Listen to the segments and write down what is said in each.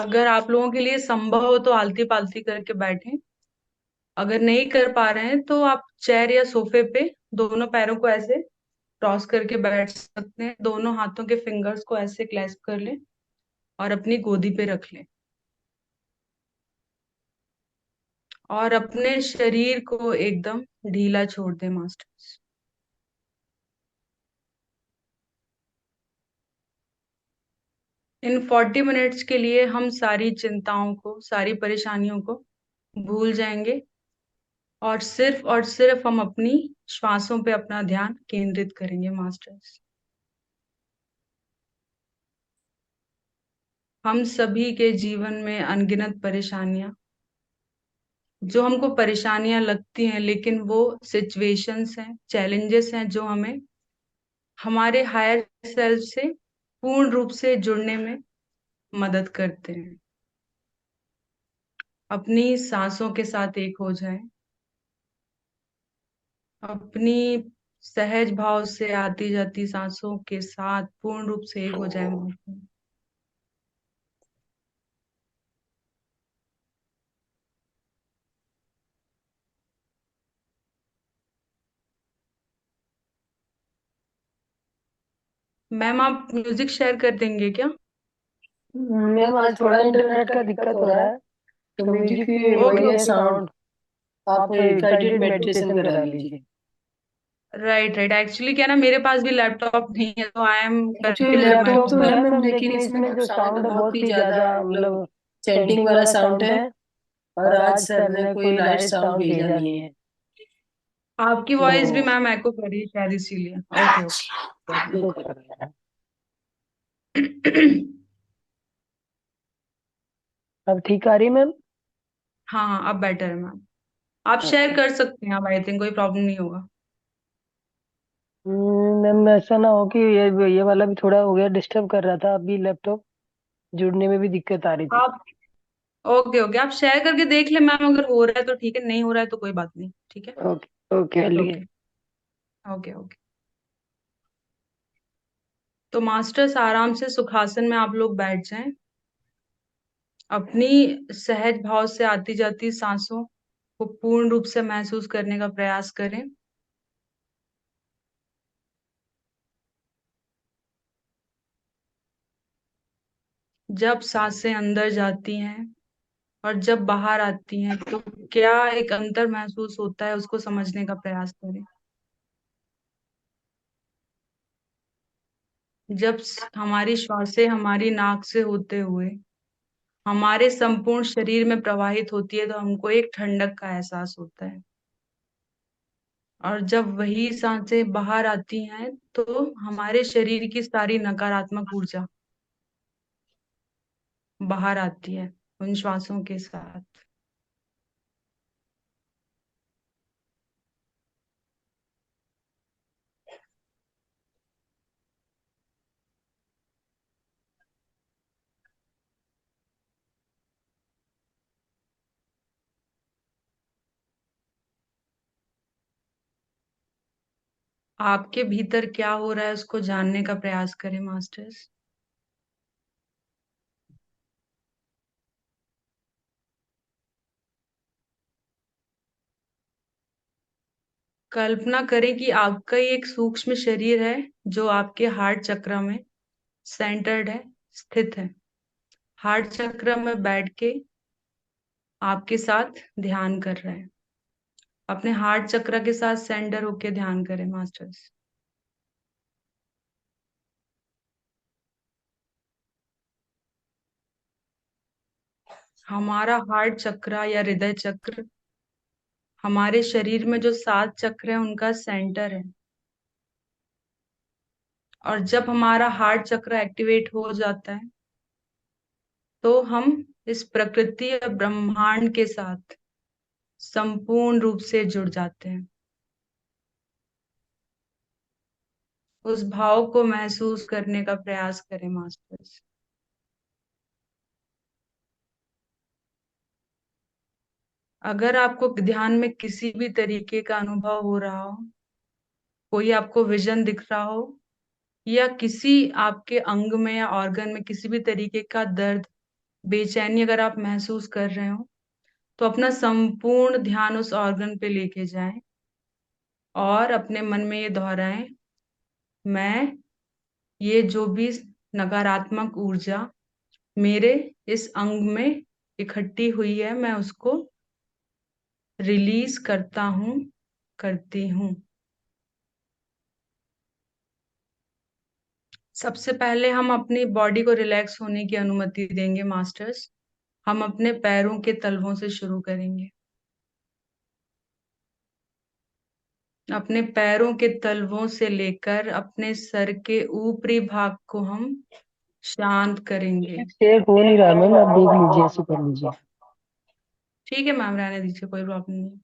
अगर आप लोगों के लिए संभव हो तो आलती पालती करके बैठें। अगर नहीं कर पा रहे हैं तो आप चेयर या सोफे पे दोनों पैरों को ऐसे क्रॉस करके बैठ सकते हैं। दोनों हाथों के फिंगर्स को ऐसे क्लैस्प कर लें और अपनी गोदी पे रख लें और अपने शरीर को एकदम ढीला छोड़ दें मास्टर्स। इन 40 मिनट्स के लिए हम सारी चिंताओं को, सारी परेशानियों को भूल जाएंगे और सिर्फ हम अपनी श्वासों पे अपना ध्यान केंद्रित करेंगे मास्टर्स। हम सभी के जीवन में अनगिनत परेशानियां, जो हमको परेशानियां लगती हैं, लेकिन वो सिचुएशंस हैं, चैलेंजेस हैं जो हमें हमारे हायर सेल्फ से पूर्ण रूप से जुड़ने में मदद करते हैं। अपनी सांसों के साथ एक हो जाएं। अपनी सहज भाव से आती जाती सांसों के साथ पूर्ण रूप से एक हो जाए मास्टर। मैम आप म्यूजिक शेयर कर देंगे क्या? मैम आज थोड़ा इंटरनेट का दिक्कत हो रहा है, तो म्यूजिक की ओके वही है ओके। साउंड। आप गाइडेड मेडिटेशन करा लीजिए। राइट राइट, एक्चुअली क्या ना, मेरे पास भी लैपटॉप नहीं है तो आई एम एक्चुअली करके लैपटॉप तो है मैं। मैम, लेकिन इसमें जो साउंड है बहुत ही ज्यादा, मतलब चैंटिंग वाला साउंड है। और आज सर ने कोई लाइट साउंड भेजा नहीं है। आपकी वॉइस भी मैम एको कर रही है शायद, इसीलिए। ओके तो ओके। अब ठीक आ रही है मैम? हाँ हाँ, अब बेटर है मैम। आप शेयर कर सकते हैं, अब आई थिंक कोई प्रॉब्लम नहीं होगा। मैम ऐसा ना हो कि ये वाला भी थोड़ा हो गया, डिस्टर्ब कर रहा था, अभी लैपटॉप जुड़ने में भी दिक्कत आ रही थी। आप ओके ओके, आप शेयर करके देख ले मैम, अगर हो रहा है तो ठीक है, नहीं हो रहा है तो कोई बात नहीं, ठीक है। ओके ओके लिए। Okay okay okay. तो मास्टर्स आराम से सुखासन में आप लोग बैठ जाएं। अपनी सहज भाव से आती जाती सांसों को पूर्ण रूप से महसूस करने का प्रयास करें। जब सांसें अंदर जाती हैं और जब बाहर आती हैं तो क्या एक अंतर महसूस होता है, उसको समझने का प्रयास करें। जब हमारी श्वासें हमारी नाक से होते हुए हमारे संपूर्ण शरीर में प्रवाहित होती है तो हमको एक ठंडक का एहसास होता है। और जब वही सांसें बाहर आती हैं तो हमारे शरीर की सारी नकारात्मक ऊर्जा बाहर आती है उन श्वासों के साथ। आपके भीतर क्या हो रहा है उसको जानने का प्रयास करें मास्टर्स। कल्पना करें कि आपका ही एक सूक्ष्म शरीर है जो आपके हार्ट चक्र में सेंटर्ड है, स्थित है। हार्ट चक्र में बैठ के आपके साथ ध्यान कर रहा है। अपने हार्ट चक्र के साथ सेंटर होके ध्यान करें मास्टर्स। हमारा हार्ट चक्र या हृदय चक्र हमारे शरीर में जो 7 चक्र है उनका सेंटर है। और जब हमारा हार्ट चक्र एक्टिवेट हो जाता है तो हम इस प्रकृति या ब्रह्मांड के साथ संपूर्ण रूप से जुड़ जाते हैं। उस भाव को महसूस करने का प्रयास करें मास्टर्स। अगर आपको ध्यान में किसी भी तरीके का अनुभव हो रहा हो, कोई आपको विजन दिख रहा हो, या किसी आपके अंग में या ऑर्गन में किसी भी तरीके का दर्द बेचैनी अगर आप महसूस कर रहे हो तो अपना संपूर्ण ध्यान उस ऑर्गन पे लेके जाएं और अपने मन में ये दोहराएं, मैं ये जो भी नकारात्मक ऊर्जा मेरे इस अंग में इकट्ठी हुई है, मैं उसको रिलीज करता हूँ, करती हूँ। सबसे पहले हम अपनी बॉडी को रिलैक्स होने की अनुमति देंगे मास्टर्स। हम अपने पैरों के तलवों से शुरू करेंगे। अपने पैरों के तलवों से लेकर अपने सर के ऊपरी भाग को हम शांत करेंगे। शेक हो नहीं रहा मैम, आप देख लीजिए, ऐसे कर लीजिए। ठीक है मैम, रहने दीजिए, कोई प्रॉब्लम नहीं।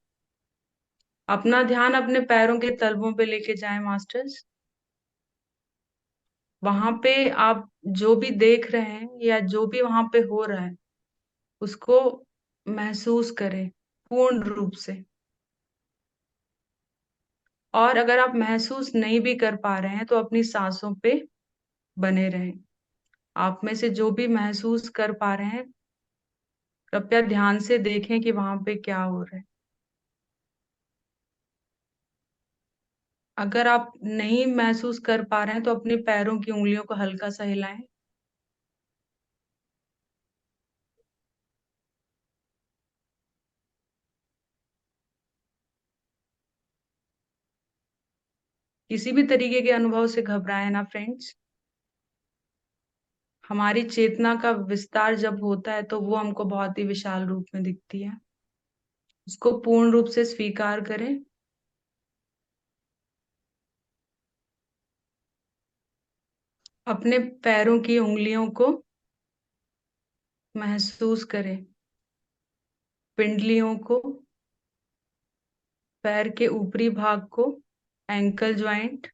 अपना ध्यान अपने पैरों के तलवों पे लेके जाएं मास्टर्स। वहां पे आप जो भी देख रहे हैं या जो भी वहां पे हो रहा है उसको महसूस करें पूर्ण रूप से। और अगर आप महसूस नहीं भी कर पा रहे हैं तो अपनी सांसों पे बने रहें। आप में से जो भी महसूस कर पा रहे हैं कृपया ध्यान से देखें कि वहां पे क्या हो रहा है। अगर आप नहीं महसूस कर पा रहे हैं तो अपने पैरों की उंगलियों को हल्का सा हिलाएं। किसी भी तरीके के अनुभव से घबराएं ना फ्रेंड्स। हमारी चेतना का विस्तार जब होता है तो वो हमको बहुत ही विशाल रूप में दिखती है। उसको पूर्ण रूप से स्वीकार करें। अपने पैरों की उंगलियों को महसूस करें, पिंडलियों को, पैर के ऊपरी भाग को, एंकल ज्वाइंट।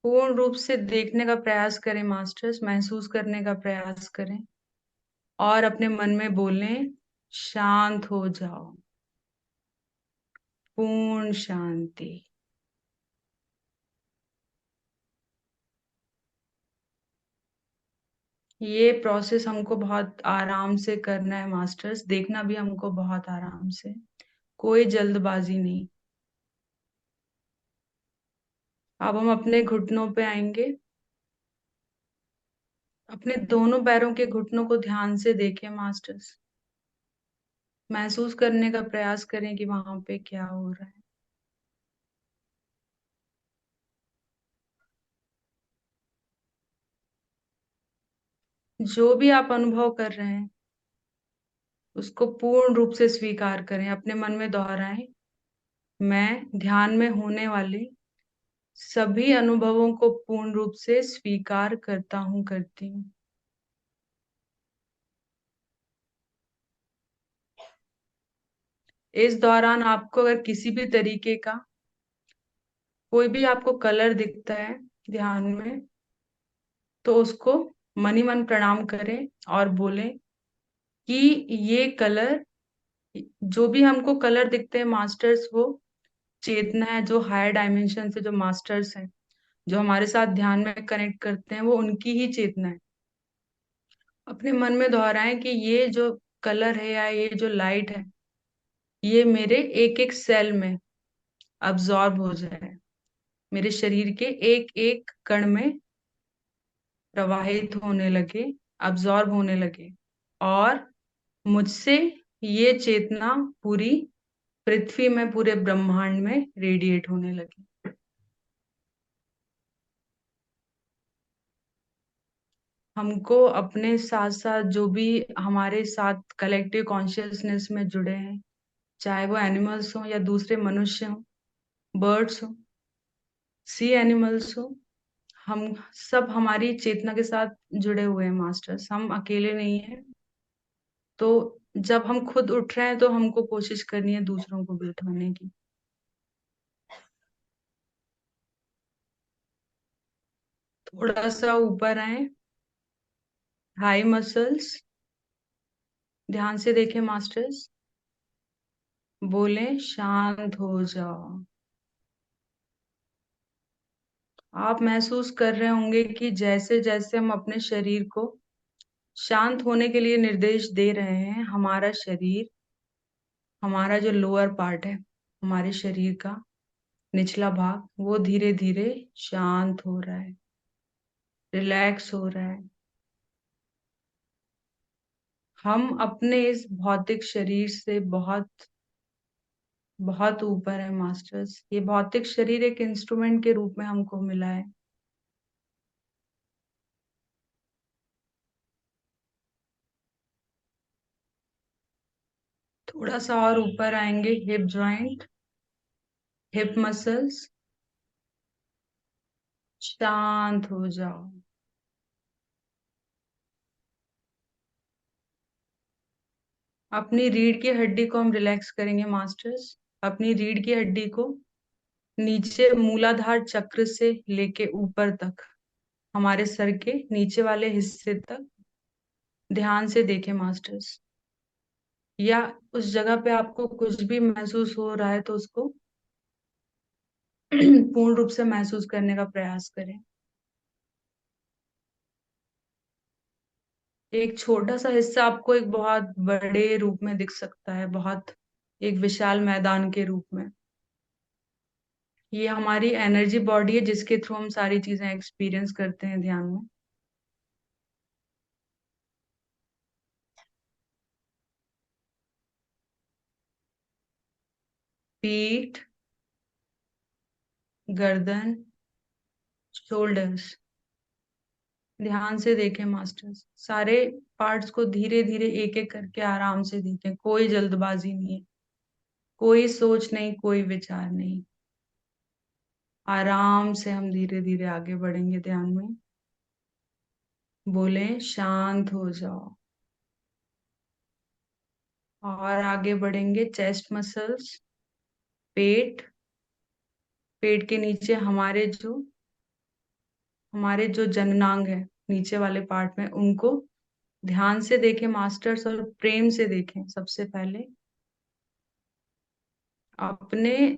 पूर्ण रूप से देखने का प्रयास करें मास्टर्स, महसूस करने का प्रयास करें और अपने मन में बोलें, शांत हो जाओ, पूर्ण शांति। ये प्रोसेस हमको बहुत आराम से करना है मास्टर्स, देखना भी हमको बहुत आराम से, कोई जल्दबाजी नहीं। अब हम अपने घुटनों पे आएंगे। अपने दोनों पैरों के घुटनों को ध्यान से देखें मास्टर्स। महसूस करने का प्रयास करें कि वहां पे क्या हो रहा है। जो भी आप अनुभव कर रहे हैं उसको पूर्ण रूप से स्वीकार करें। अपने मन में दोहराएं, मैं ध्यान में होने वाले सभी अनुभवों को पूर्ण रूप से स्वीकार करता हूँ, करती हूँ। इस दौरान आपको अगर किसी भी तरीके का कोई भी आपको कलर दिखता है ध्यान में तो उसको मनी मन प्रणाम करें और बोलें कि ये कलर, जो भी हमको कलर दिखते हैं मास्टर्स, वो चेतना है जो हायर डायमेंशन से जो मास्टर्स हैं जो हमारे साथ ध्यान में कनेक्ट करते हैं, वो उनकी ही चेतना है। अपने मन में दोहराएं कि ये जो कलर है या ये जो लाइट है ये मेरे एक एक सेल में अब्जॉर्ब हो जाए, मेरे शरीर के एक एक कण में प्रवाहित होने लगे, अब्जॉर्ब होने लगे और मुझसे ये चेतना पूरी पृथ्वी में, पूरे ब्रह्मांड में रेडिएट होने लगी। हमको अपने साथ साथ जो भी हमारे साथ कलेक्टिव कॉन्शियसनेस में जुड़े हैं, चाहे वो एनिमल्स हो या दूसरे मनुष्य हो, बर्ड्स हो, सी एनिमल्स हो, हम सब हमारी चेतना के साथ जुड़े हुए हैं मास्टर्स, हम अकेले नहीं हैं। तो जब हम खुद उठ रहे हैं तो हमको कोशिश करनी है दूसरों को भी उठाने की। थोड़ा सा ऊपर आए, हाई मसल्स, ध्यान से देखें मास्टर्स, बोलें शांत हो जाओ, आप महसूस कर रहे होंगे कि जैसे जैसे हम अपने शरीर को शांत होने के लिए निर्देश दे रहे हैं, हमारा शरीर, हमारा जो लोअर पार्ट है, हमारे शरीर का निचला भाग, वो धीरे धीरे शांत हो रहा है, रिलैक्स हो रहा है। हम अपने इस भौतिक शरीर से बहुत बहुत ऊपर है मास्टर्स। ये भौतिक शरीर एक इंस्ट्रूमेंट के रूप में हमको मिला है। थोड़ा सा और ऊपर आएंगे, हिप जॉइंट, हिप मसल्स, शांत हो जाओ। अपनी रीढ़ की हड्डी को हम रिलैक्स करेंगे मास्टर्स। अपनी रीढ़ की हड्डी को नीचे मूलाधार चक्र से लेके ऊपर तक, हमारे सर के नीचे वाले हिस्से तक ध्यान से देखें मास्टर्स। या उस जगह पे आपको कुछ भी महसूस हो रहा है तो उसको पूर्ण रूप से महसूस करने का प्रयास करें। एक छोटा सा हिस्सा आपको एक बहुत बड़े रूप में दिख सकता है, बहुत एक विशाल मैदान के रूप में। ये हमारी एनर्जी बॉडी है जिसके थ्रू हम सारी चीजें एक्सपीरियंस करते हैं ध्यान में। पीठ, गर्दन, शोल्डर्स, ध्यान से देखें मास्टर्स। सारे पार्ट्स को धीरे धीरे एक एक करके आराम से देखें। कोई जल्दबाजी नहीं है, कोई सोच नहीं, कोई विचार नहीं। आराम से हम धीरे धीरे आगे बढ़ेंगे ध्यान में। बोले शांत हो जाओ। और आगे बढ़ेंगे, चेस्ट मसल्स, पेट, पेट के नीचे हमारे जो जननांग है नीचे वाले पार्ट में, उनको ध्यान से देखें मास्टर्स और प्रेम से देखें। सबसे पहले अपने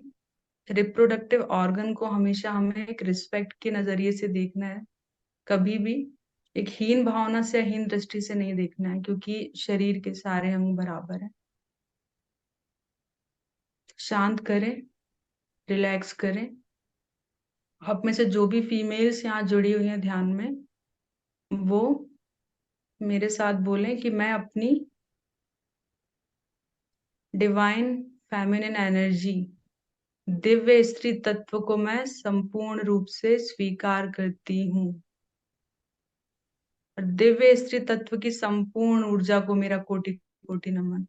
रिप्रोडक्टिव ऑर्गन को हमेशा हमें एक रिस्पेक्ट के नजरिए से देखना है। कभी भी एक हीन भावना से, हीन दृष्टि से नहीं देखना है, क्योंकि शरीर के सारे अंग बराबर हैं। शांत करें, रिलैक्स करें। आप में से जो भी फीमेल्स यहाँ जुड़ी हुई हैं ध्यान में, वो मेरे साथ बोलें कि मैं अपनी डिवाइन फेमिनिन एनर्जी, दिव्य स्त्री तत्व को मैं संपूर्ण रूप से स्वीकार करती हूँ। और दिव्य स्त्री तत्व की संपूर्ण ऊर्जा को मेरा कोटि कोटि नमन।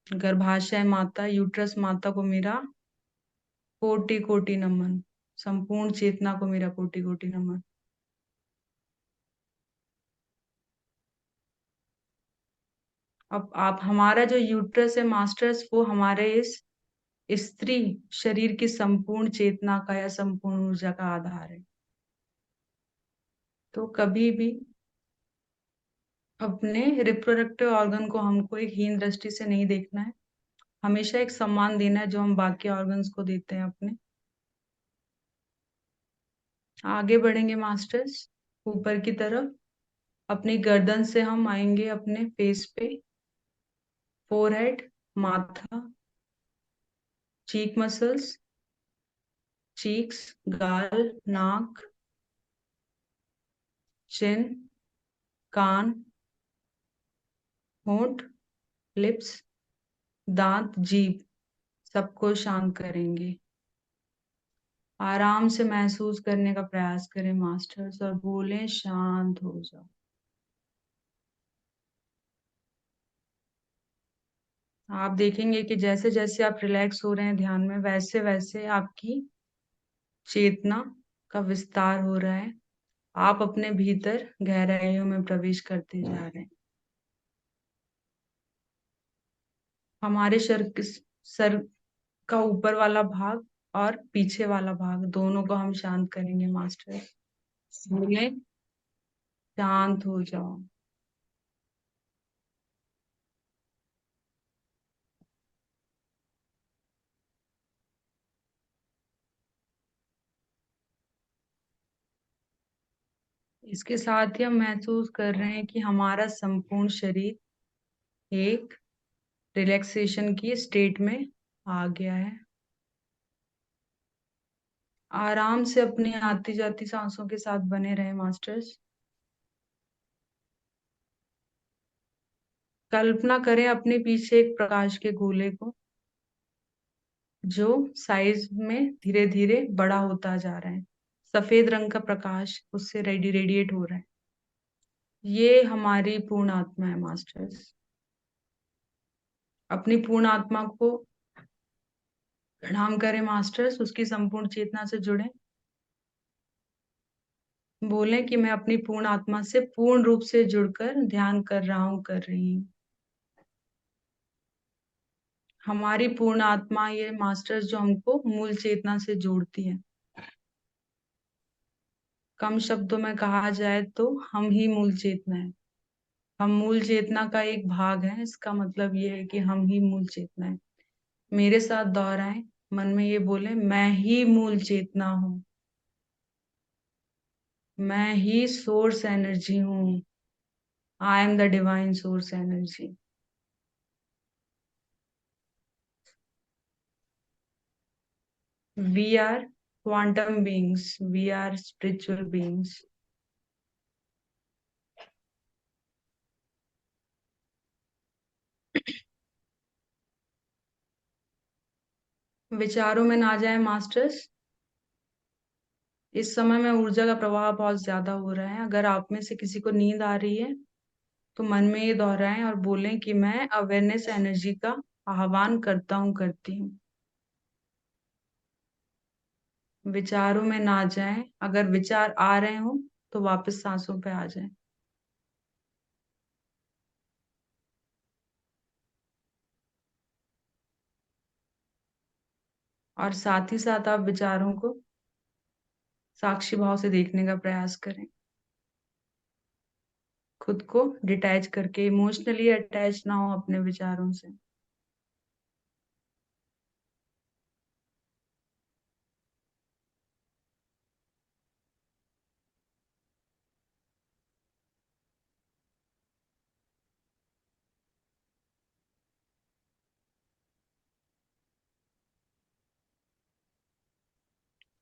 गर्भाशय माता, यूट्रस माता को मेरा कोटि कोटि नमन। संपूर्ण चेतना को मेरा कोटि कोटि नमन। अब आप, हमारा जो यूट्रस है मास्टर्स, वो हमारे इस स्त्री शरीर की संपूर्ण चेतना का या संपूर्ण ऊर्जा का आधार है। तो कभी भी अपने रिप्रोडक्टिव ऑर्गन को हमको एक हीन दृष्टि से नहीं देखना है। हमेशा एक सम्मान देना है जो हम बाकी ऑर्गन्स को देते हैं अपने। आगे बढ़ेंगे मास्टर्स ऊपर की तरफ। अपनी गर्दन से हम आएंगे अपने फेस पे, फोरहेड, माथा, चीक मसल्स, चीक्स, गाल, नाक, चिन, कान, होंठ, लिप्स, दांत, जीभ, सबको शांत करेंगे। आराम से महसूस करने का प्रयास करें मास्टर्स और बोलें शांत हो जाओ। आप देखेंगे कि जैसे जैसे आप रिलैक्स हो रहे हैं ध्यान में, वैसे वैसे आपकी चेतना का विस्तार हो रहा है। आप अपने भीतर गहराइयों में प्रवेश करते जा रहे हैं। हमारे सर का ऊपर वाला भाग और पीछे वाला भाग, दोनों को हम शांत करेंगे मास्टर। बोले शांत हो जाओ। इसके साथ ही हम महसूस कर रहे हैं कि हमारा संपूर्ण शरीर एक रिलैक्सेशन की स्टेट में आ गया है। आराम से अपनी आती जाती सांसों के साथ बने रहे मास्टर्स। कल्पना करें अपने पीछे एक प्रकाश के गोले को, जो साइज में धीरे धीरे बड़ा होता जा रहा है। सफेद रंग का प्रकाश उससे रेडिएट हो रहा है। ये हमारी पूर्ण आत्मा है मास्टर्स। अपनी पूर्ण आत्मा को प्रणाम करें मास्टर्स, उसकी संपूर्ण चेतना से जुड़े। बोलें कि मैं अपनी पूर्ण आत्मा से पूर्ण रूप से जुड़कर ध्यान कर रहा हूं, कर रही हूं। हमारी पूर्ण आत्मा ये मास्टर्स जो हमको मूल चेतना से जोड़ती है। कम शब्दों में कहा जाए तो हम ही मूल चेतना है। हम मूल चेतना का एक भाग है, इसका मतलब ये है कि हम ही मूल चेतना है। मेरे साथ दोहराएं, मन में ये बोले, मैं ही मूल चेतना हूँ। मैं ही सोर्स एनर्जी हूँ। I am the divine source energy. We are quantum beings, we are spiritual beings. विचारों में ना जाए मास्टर्स। इस समय में ऊर्जा का प्रवाह बहुत ज्यादा हो रहा है। अगर आप में से किसी को नींद आ रही है तो मन में ये दोहराएं और बोलें कि मैं अवेयरनेस एनर्जी का आह्वान करता हूँ, करती हूँ। विचारों में ना जाएं। अगर विचार आ रहे हो तो वापस सांसों पे आ जाएं। और साथ ही साथ आप विचारों को साक्षी भाव से देखने का प्रयास करें। खुद को डिटैच करके, इमोशनली अटैच ना हो अपने विचारों से।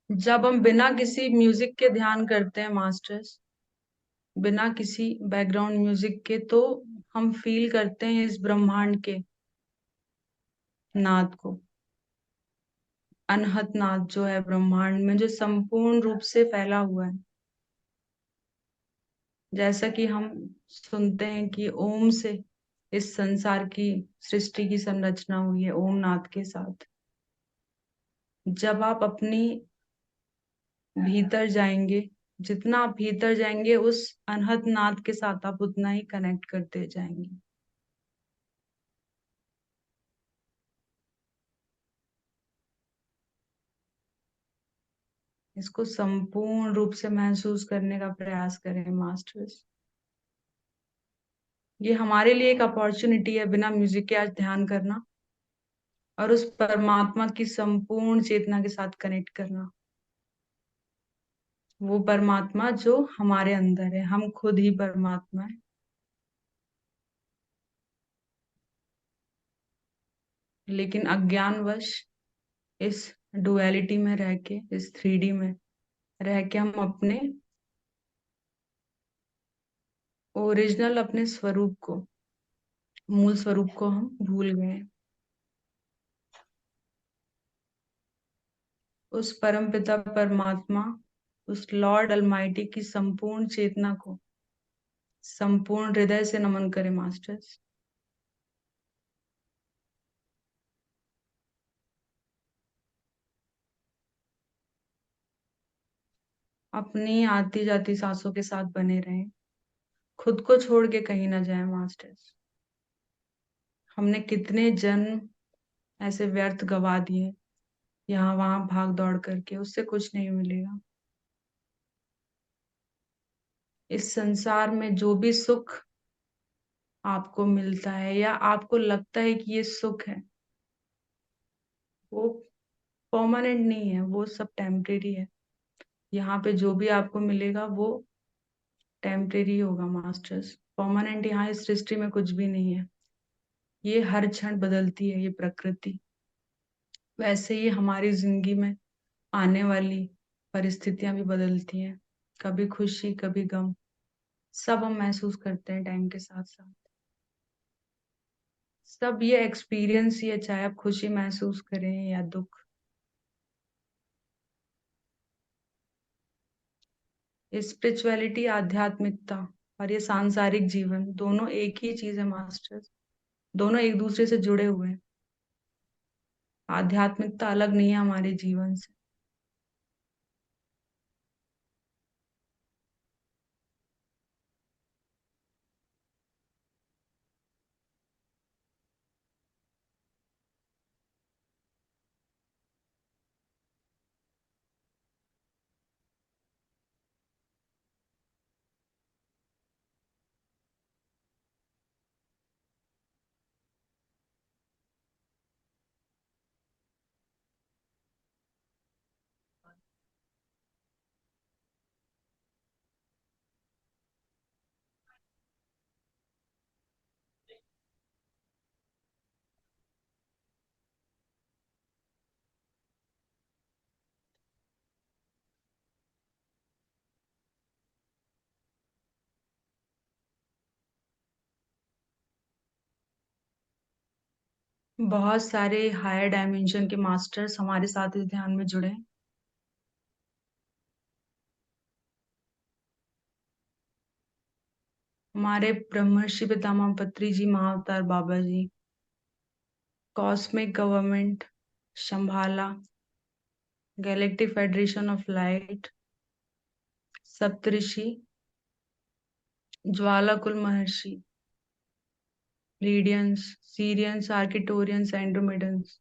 जब हम बिना किसी म्यूजिक के ध्यान करते हैं मास्टर्स, बिना किसी बैकग्राउंड म्यूजिक के, तो हम फील करते हैं इस ब्रह्मांड के नाद को। अनहद नाद जो है ब्रह्मांड में, जो संपूर्ण रूप से फैला हुआ है। जैसा कि हम सुनते हैं कि ओम से इस संसार की सृष्टि की संरचना हुई है, ओम नाद के साथ। जब आप अपनी भीतर जाएंगे, जितना आप भीतर जाएंगे उस अनहद नाद के साथ आप उतना ही कनेक्ट करते जाएंगे। इसको संपूर्ण रूप से महसूस करने का प्रयास करें मास्टर्स। ये हमारे लिए एक अपॉर्चुनिटी है बिना म्यूजिक के आज ध्यान करना और उस परमात्मा की संपूर्ण चेतना के साथ कनेक्ट करना। वो परमात्मा जो हमारे अंदर है, हम खुद ही परमात्मा है। लेकिन अज्ञानवश इस डुअलिटी में रह के, इस 3D में रह के, हम अपने ओरिजिनल, अपने स्वरूप को, मूल स्वरूप को हम भूल गए। उस परमपिता परमात्मा, उस लॉर्ड अलमाइटी की संपूर्ण चेतना को संपूर्ण हृदय से नमन करें मास्टर्स। अपनी आती जाती सांसों के साथ बने रहें। खुद को छोड़ के कहीं ना जाए मास्टर्स। हमने कितने जन्म ऐसे व्यर्थ गवा दिए, यहाँ वहां भाग दौड़ करके, उससे कुछ नहीं मिलेगा। इस संसार में जो भी सुख आपको मिलता है या आपको लगता है कि ये सुख है, वो परमानेंट नहीं है, वो सब टेम्परेरी है। यहाँ पे जो भी आपको मिलेगा वो टेम्परेरी होगा मास्टर्स, परमानेंट यहाँ इस सृष्टि में कुछ भी नहीं है। ये हर क्षण बदलती है ये प्रकृति। वैसे ही हमारी जिंदगी में आने वाली परिस्थितियां भी बदलती हैं, कभी खुशी कभी गम, सब हम महसूस करते हैं टाइम के साथ साथ। सब ये एक्सपीरियंस ही है, चाहे आप खुशी महसूस करें या दुख। स्पिरिचुअलिटी, आध्यात्मिकता और ये सांसारिक जीवन दोनों एक ही चीज है मास्टर्स। दोनों एक दूसरे से जुड़े हुए हैं। आध्यात्मिकता अलग नहीं है हमारे जीवन से। बहुत सारे हायर डायमेंशन के मास्टर्स हमारे साथ इस ध्यान में जुड़े हैं। हमारे Brahmarshi Pitamah Patri ji, Mahavatar Baba ji, cosmic government Shambhala, galactic federation of light, सप्तऋषि, ज्वालाकुल महर्षि, लीडियंस, सीरियंस, आर्किटोरियंस, एंड्रोमेडन्स।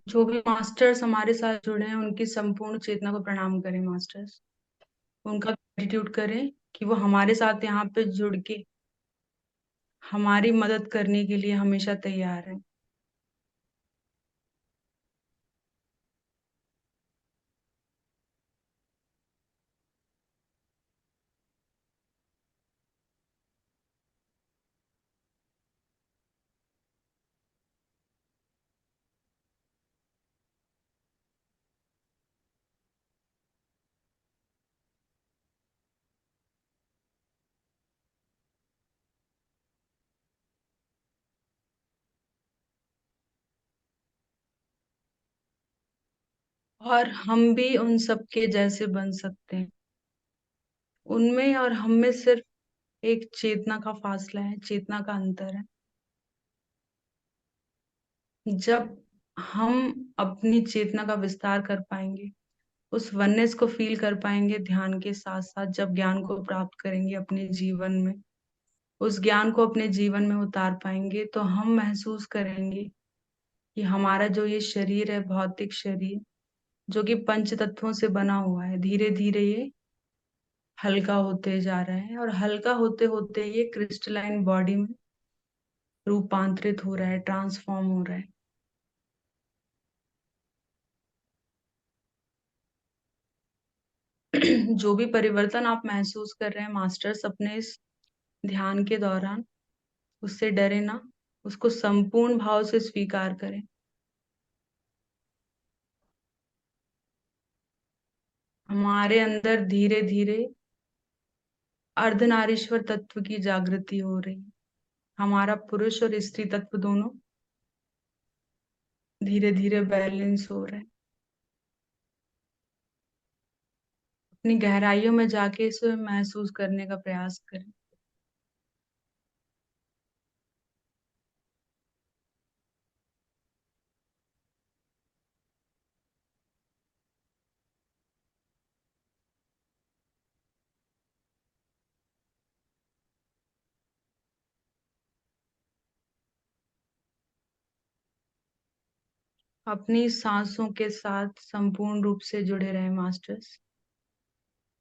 जो भी मास्टर्स हमारे साथ जुड़े हैं उनकी संपूर्ण चेतना को प्रणाम करें मास्टर्स। उनका ग्रेटिट्यूड करें कि वो हमारे साथ यहाँ पे जुड़ के हमारी मदद करने के लिए हमेशा तैयार है। और हम भी उन सबके जैसे बन सकते हैं। उनमें और हम में सिर्फ एक चेतना का फासला है, चेतना का अंतर है। जब हम अपनी चेतना का विस्तार कर पाएंगे, उस वननेस को फील कर पाएंगे ध्यान के साथ साथ, जब ज्ञान को प्राप्त करेंगे अपने जीवन में, उस ज्ञान को अपने जीवन में उतार पाएंगे, तो हम महसूस करेंगे कि हमारा जो ये शरीर है, भौतिक शरीर जो कि पंच तत्वों से बना हुआ है, धीरे धीरे ये हल्का होते जा रहा है, और हल्का होते होते ये क्रिस्टलाइन बॉडी में रूपांतरित हो रहा है, ट्रांसफॉर्म हो रहा है। जो भी परिवर्तन आप महसूस कर रहे हैं मास्टर्स अपने इस ध्यान के दौरान, उससे डरे ना, उसको संपूर्ण भाव से स्वीकार करें। हमारे अंदर धीरे धीरे अर्धनारीश्वर तत्व की जागृति हो रही है। हमारा पुरुष और स्त्री तत्व दोनों धीरे धीरे बैलेंस हो रहे हैं। अपनी गहराइयों में जाके इसे महसूस करने का प्रयास करें। अपनी सांसों के साथ संपूर्ण रूप से जुड़े रहें मास्टर्स।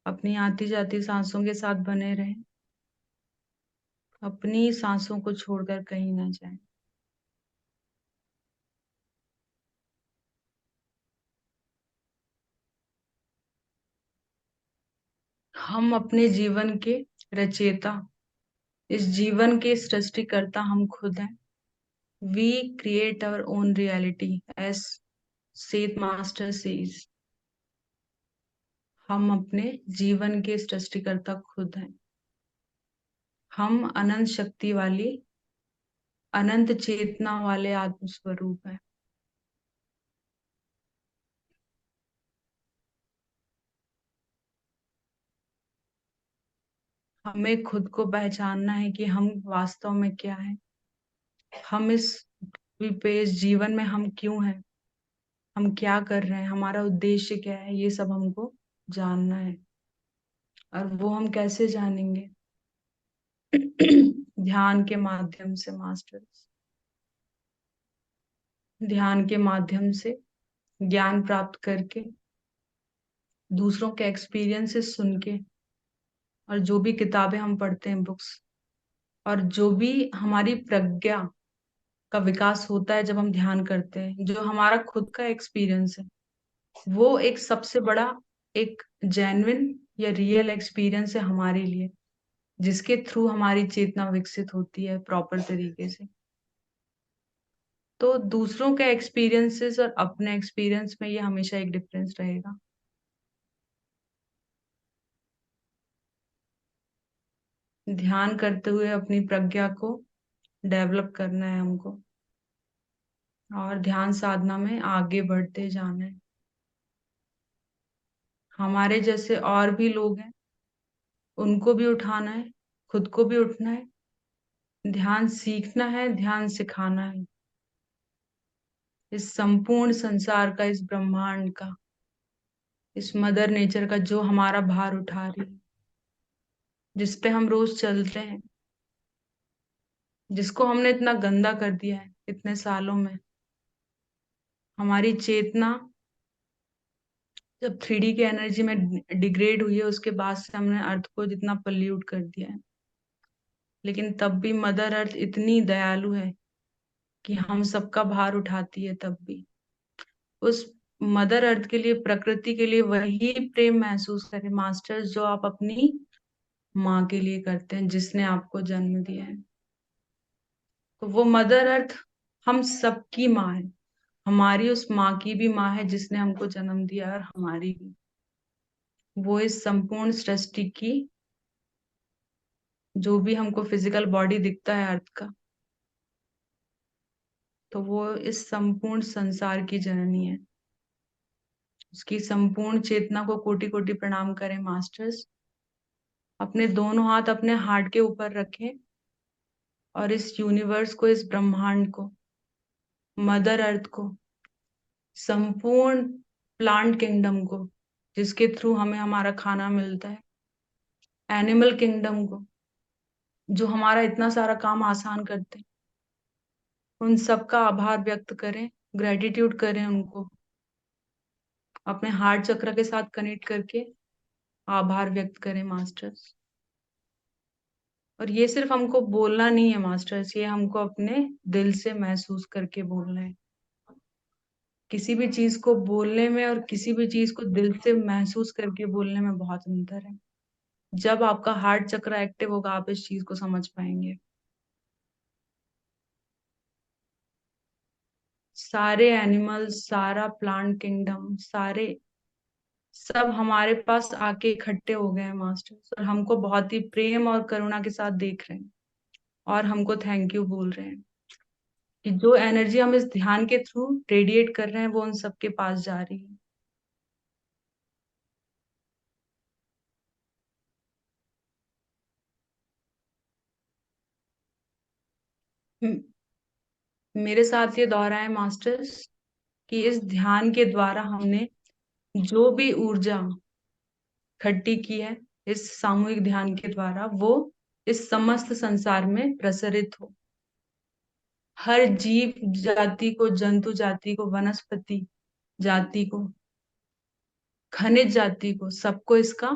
अपनी आती जाती सांसों के साथ बने रहें। अपनी सांसों को छोड़कर कहीं ना जाएं। हम अपने जीवन के रचयिता, इस जीवन के सृष्टिकर्ता हम खुद हैं। We create our own reality as Seth master says. हम अपने जीवन के सृष्टिकर्ता खुद हैं। हम अनंत शक्ति वाली, अनंत चेतना वाले आत्म स्वरूप हैं। हमें खुद को पहचानना है कि हम वास्तव में क्या हैं। हम इस पृथ्वी पे, इस जीवन में हम क्यों हैं, हम क्या कर रहे हैं, हमारा उद्देश्य क्या है, ये सब हमको जानना है। और वो हम कैसे जानेंगे? ध्यान के माध्यम से मास्टर्स। ध्यान के माध्यम से ज्ञान प्राप्त करके, दूसरों के एक्सपीरियंसेस सुन के, और जो भी किताबें हम पढ़ते हैं, बुक्स, और जो भी हमारी प्रज्ञा का विकास होता है जब हम ध्यान करते हैं, जो हमारा खुद का एक्सपीरियंस है, वो एक सबसे बड़ा, एक जेन्युइन या रियल एक्सपीरियंस है हमारे लिए, जिसके थ्रू हमारी चेतना विकसित होती है प्रॉपर तरीके से। तो दूसरों के एक्सपीरियंसेस और अपने एक्सपीरियंस में ये हमेशा एक डिफरेंस रहेगा। ध्यान करते हुए अपनी प्रज्ञा को डेवलप करना है हमको, और ध्यान साधना में आगे बढ़ते जाना है। हमारे जैसे और भी लोग हैं, उनको भी उठाना है, खुद को भी उठना है। ध्यान सीखना है, ध्यान सिखाना है। इस संपूर्ण संसार का, इस ब्रह्मांड का, इस मदर नेचर का, जो हमारा भार उठा रही है, जिस पे हम रोज चलते हैं, जिसको हमने इतना गंदा कर दिया है इतने सालों में। हमारी चेतना जब 3D की एनर्जी में डिग्रेड हुई है, उसके बाद से हमने अर्थ को जितना पल्यूट कर दिया है, लेकिन तब भी मदर अर्थ इतनी दयालु है कि हम सबका भार उठाती है। तब भी उस मदर अर्थ के लिए, प्रकृति के लिए वही प्रेम महसूस करें मास्टर्स, जो आप अपनी माँ के लिए करते हैं, जिसने आपको जन्म दिया है। तो वो मदर अर्थ हम सबकी माँ है। हमारी उस माँ की भी माँ है जिसने हमको जन्म दिया, और हमारी भी। वो इस संपूर्ण सृष्टि की, जो भी हमको फिजिकल बॉडी दिखता है अर्थ का, तो वो इस संपूर्ण संसार की जननी है। उसकी संपूर्ण चेतना को कोटि कोटि प्रणाम करें मास्टर्स। अपने दोनों हाथ अपने हार्ट के ऊपर रखें, और इस यूनिवर्स को, इस ब्रह्मांड को, मदर अर्थ को, संपूर्ण प्लांट किंगडम को, जिसके थ्रू हमें हमारा खाना मिलता है, एनिमल किंगडम को, जो हमारा इतना सारा काम आसान करते हैं, उन सब का आभार व्यक्त करें, ग्रेटिट्यूड करें उनको, अपने हार्ट चक्र के साथ कनेक्ट करके आभार व्यक्त करें मास्टर्स। और ये सिर्फ हमको बोलना नहीं है मास्टर्स, ये हमको अपने दिल से महसूस करके बोलना है। किसी भी चीज को बोलने में और किसी भी चीज को दिल से महसूस करके बोलने में बहुत अंतर है। जब आपका हार्ट चक्र एक्टिव होगा, आप इस चीज को समझ पाएंगे। सारे एनिमल्स, सारा प्लांट किंगडम, सारे सब हमारे पास आके इकट्ठे हो गए हैं मास्टर्स, और हमको बहुत ही प्रेम और करुणा के साथ देख रहे हैं, और हमको थैंक यू बोल रहे हैं कि जो एनर्जी हम इस ध्यान के थ्रू रेडिएट कर रहे हैं, वो उन सबके पास जा रही है। म- मेरे साथ ये दोहराए मास्टर्स कि इस ध्यान के द्वारा हमने जो भी ऊर्जा इकट्ठी की है, इस सामूहिक ध्यान के द्वारा, वो इस समस्त संसार में प्रसरित हो। हर जीव जाति को, जंतु जाति को, वनस्पति जाति को, खनिज जाति को, सबको इसका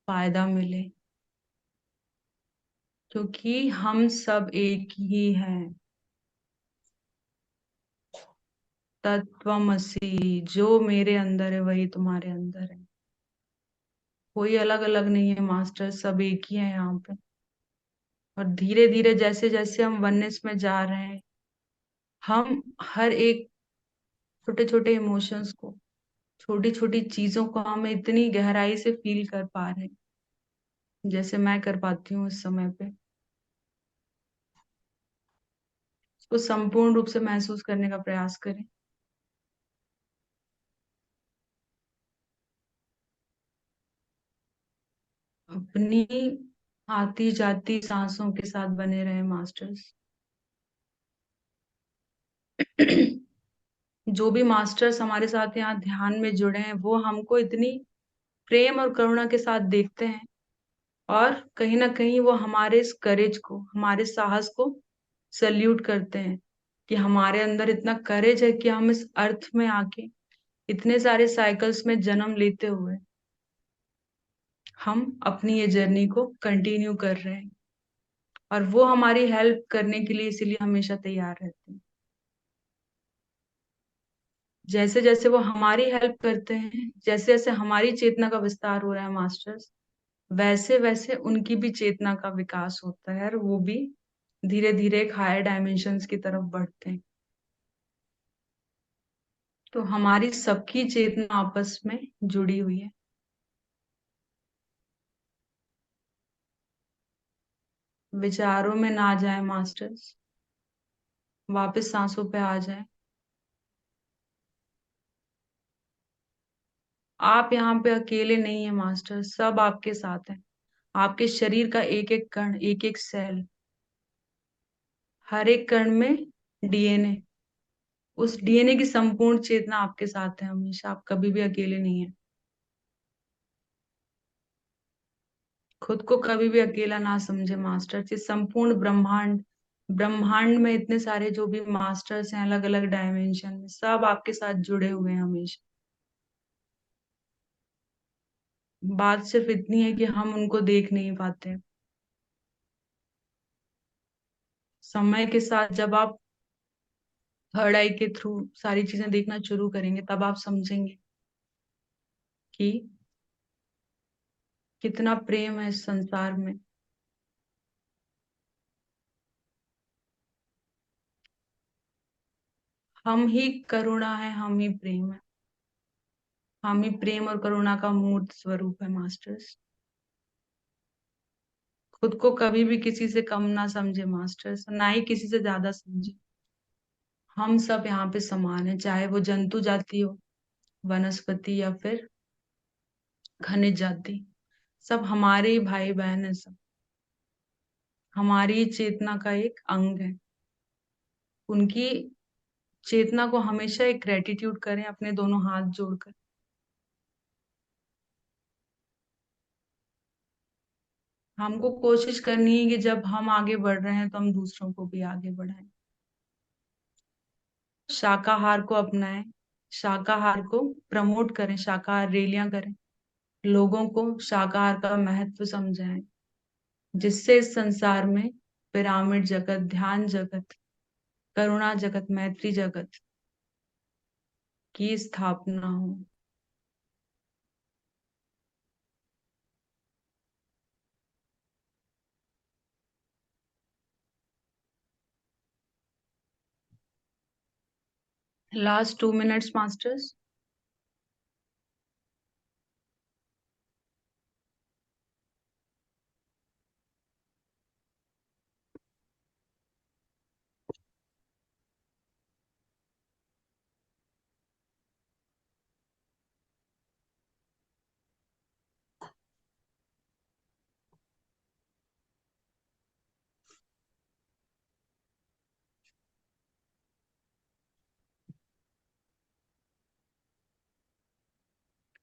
फायदा मिले, क्योंकि हम सब एक ही हैं। तत्वमसि, जो मेरे अंदर है वही तुम्हारे अंदर है। कोई अलग अलग नहीं है मास्टर, सब एक ही है यहाँ पे। और धीरे धीरे जैसे जैसे हम वननेस में जा रहे हैं, हम हर एक छोटे छोटे इमोशंस को, छोटी छोटी चीजों को हम इतनी गहराई से फील कर पा रहे हैं, जैसे मैं कर पाती हूँ इस समय पे। उसको संपूर्ण रूप से महसूस करने का प्रयास करें। अपनी आती जाती सांसों के साथ बने रहे मास्टर्स। जो भी मास्टर्स हमारे साथ यहाँ ध्यान में जुड़े हैं, वो हमको इतनी प्रेम और करुणा के साथ देखते हैं, और कहीं ना कहीं वो हमारे इस करेज को, हमारे साहस को सल्यूट करते हैं, कि हमारे अंदर इतना करेज है कि हम इस अर्थ में आके इतने सारे साइकिल्स में जन्म लेते हुए हम अपनी ये जर्नी को कंटिन्यू कर रहे हैं, और वो हमारी हेल्प करने के लिए इसीलिए हमेशा तैयार रहते हैं। जैसे जैसे वो हमारी हेल्प करते हैं, जैसे जैसे हमारी चेतना का विस्तार हो रहा है मास्टर्स, वैसे वैसे उनकी भी चेतना का विकास होता है, और वो भी धीरे धीरे एक हायर डायमेंशंस की तरफ बढ़ते हैं। तो हमारी सबकी चेतना आपस में जुड़ी हुई है। विचारों में ना जाए मास्टर्स, वापस सांसों पे आ जाए। आप यहाँ पे अकेले नहीं है मास्टर, सब आपके साथ है। आपके शरीर का एक एक कण, एक एक सेल, हर एक कण में डीएनए, उस डीएनए की संपूर्ण चेतना आपके साथ है हमेशा। आप कभी भी अकेले नहीं है। खुद को कभी भी अकेला ना समझे मास्टर। ये संपूर्ण ब्रह्मांड, ब्रह्मांड में इतने सारे जो भी मास्टर्स हैं अलग अलग डायमेंशन में, सब आपके साथ जुड़े हुए हैं हमेशा। बात सिर्फ इतनी है कि हम उनको देख नहीं पाते। समय के साथ जब आप थर्ड आई के थ्रू सारी चीजें देखना शुरू करेंगे, तब आप समझेंगे कि कितना प्रेम है इस संसार में। हम ही करुणा है, हम ही प्रेम है। हम ही प्रेम और करुणा का मूर्त स्वरूप है मास्टर्स। खुद को कभी भी किसी से कम ना समझे मास्टर्स, ना ही किसी से ज्यादा समझे। हम सब यहाँ पे समान है, चाहे वो जंतु जाति हो, वनस्पति, या फिर खनिज जाति। सब हमारे ही भाई बहन है, सब हमारी चेतना का एक अंग है। उनकी चेतना को हमेशा एक ग्रेटिट्यूड करें, अपने दोनों हाथ जोड़कर। हमको कोशिश करनी है कि जब हम आगे बढ़ रहे हैं तो हम दूसरों को भी आगे बढ़ाएं। शाकाहार को अपनाएं, शाकाहार को प्रमोट करें, शाकाहार रैलियां करें, लोगों को शाकाहार का महत्व समझाएं, जिससे इस संसार में पिरामिड जगत, ध्यान जगत, करुणा जगत, मैत्री जगत की स्थापना हो। Last 2 minutes masters.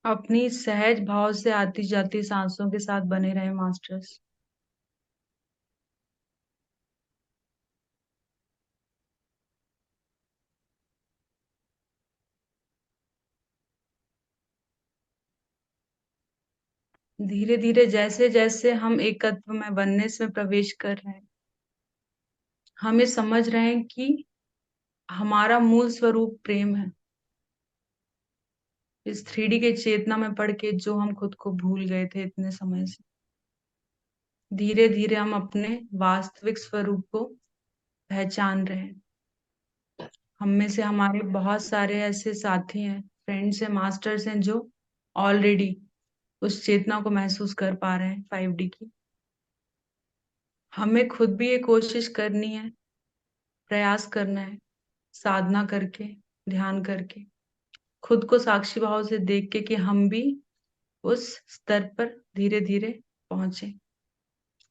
अपनी सहज भाव से आती जाती सांसों के साथ बने रहे मास्टर्स। धीरे धीरे जैसे जैसे हम एकत्व में वननेस में प्रवेश कर रहे हैं, हम ये समझ रहे हैं कि हमारा मूल स्वरूप प्रेम है। इस 3D के चेतना में पढ़ के जो हम खुद को भूल गए थे इतने समय से, धीरे धीरे हम अपने वास्तविक स्वरूप को पहचान रहे हैं। हम में से हमारे बहुत सारे ऐसे साथी हैं, फ्रेंड्स हैं, मास्टर्स हैं, जो ऑलरेडी उस चेतना को महसूस कर पा रहे हैं 5D की। हमें खुद भी ये कोशिश करनी है, प्रयास करना है, साधना करके, ध्यान करके, खुद को साक्षी भाव से देख के कि हम भी उस स्तर पर धीरे धीरे पहुंचे।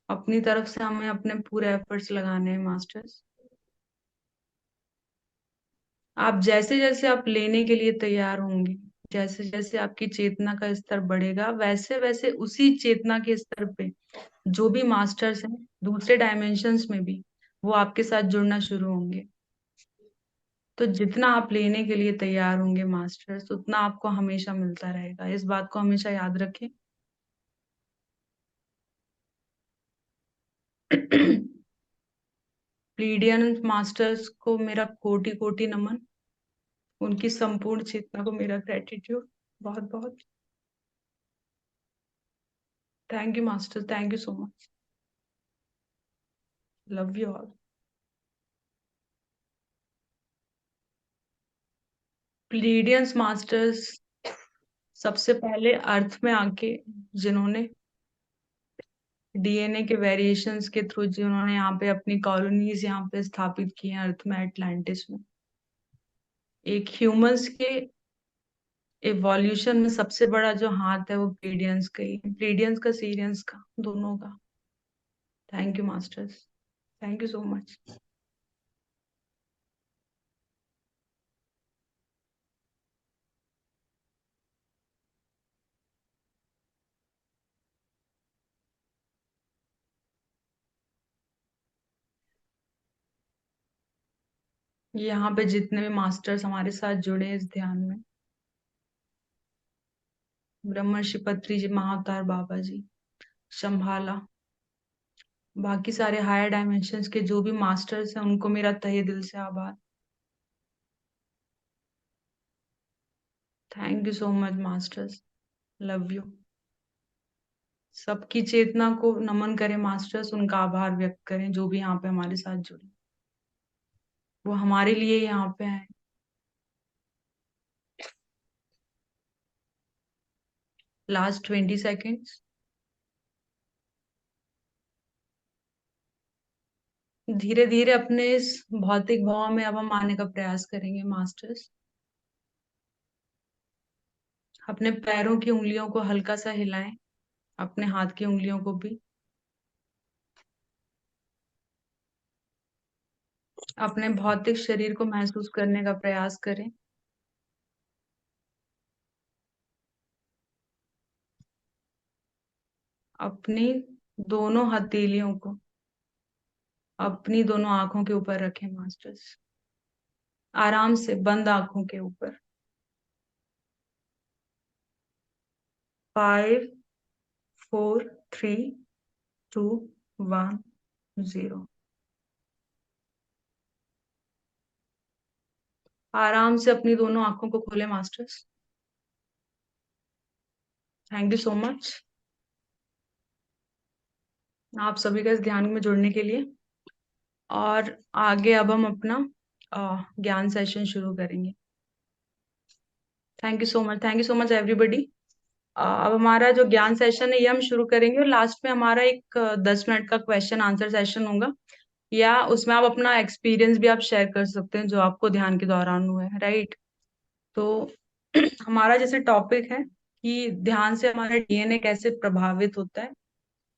अपनी तरफ से हमें अपने पूरे एफर्ट्स लगाने हैं मास्टर्स। आप जैसे जैसे आप लेने के लिए तैयार होंगे, जैसे जैसे आपकी चेतना का स्तर बढ़ेगा, वैसे वैसे उसी चेतना के स्तर पे जो भी मास्टर्स हैं दूसरे डायमेंशंस में भी, वो आपके साथ जुड़ना शुरू होंगे। तो जितना आप लेने के लिए तैयार होंगे मास्टर्स, उतना आपको हमेशा मिलता रहेगा। इस बात को हमेशा याद रखें। प्लीडियन मास्टर्स को मेरा कोटि कोटि नमन, उनकी संपूर्ण चेतना को मेरा ग्रेटिट्यूड, बहुत बहुत thank you master, thank you so much, love you all. Pleiadians masters सबसे पहले अर्थ में आके, जिन्होंने डीएनए के वेरिएशंस के थ्रू जिन्होंने यहाँ पे अपनी कॉलोनीज यहाँ पे स्थापित की हैं अर्थ में, एटलांटिस में, एक ह्यूमंस के इवोल्यूशन में सबसे बड़ा जो हाथ है वो प्लीडियंस का ही, प्लीडियंस का, सीरियंस का, दोनों का। Thank you masters, thank you so much. यहाँ पे जितने भी मास्टर्स हमारे साथ जुड़े हैं इस ध्यान में, ब्रह्मर्षि पत्री जी, महाअवतार बाबा जी, शंभाला, बाकी सारे हायर डायमेंशंस के जो भी मास्टर्स हैं, उनको मेरा तहे दिल से आभार। Thank you so much masters, love you. सबकी चेतना को नमन करें मास्टर्स, उनका आभार व्यक्त करें जो भी यहाँ पे हमारे साथ जुड़े, वो हमारे लिए यहाँ पे आए। Last 20 seconds. धीरे धीरे अपने इस भौतिक भाव में अब हम आने का प्रयास करेंगे मास्टर्स। अपने पैरों की उंगलियों को हल्का सा हिलाएं, अपने हाथ की उंगलियों को भी। अपने भौतिक शरीर को महसूस करने का प्रयास करें। अपनी दोनों हथेलियों को अपनी दोनों आंखों के ऊपर रखें मास्टर्स, आराम से बंद आंखों के ऊपर। 5, 4, 3, 2, 1, 0। आराम से अपनी दोनों आंखों को खोले masters. Thank you so much आप सभी का इस ध्यान में जुड़ने के लिए। और आगे अब हम अपना ज्ञान सेशन शुरू करेंगे। Thank you so much, thank you so much everybody. अब हमारा जो ज्ञान सेशन है ये हम शुरू करेंगे, और लास्ट में हमारा एक 10 मिनट का क्वेश्चन आंसर सेशन होगा, या उसमें आप अपना एक्सपीरियंस भी आप शेयर कर सकते हैं जो आपको ध्यान के दौरान हुआ है, राइट। तो हमारा जैसे टॉपिक है कि ध्यान से हमारा डीएनए कैसे प्रभावित होता है,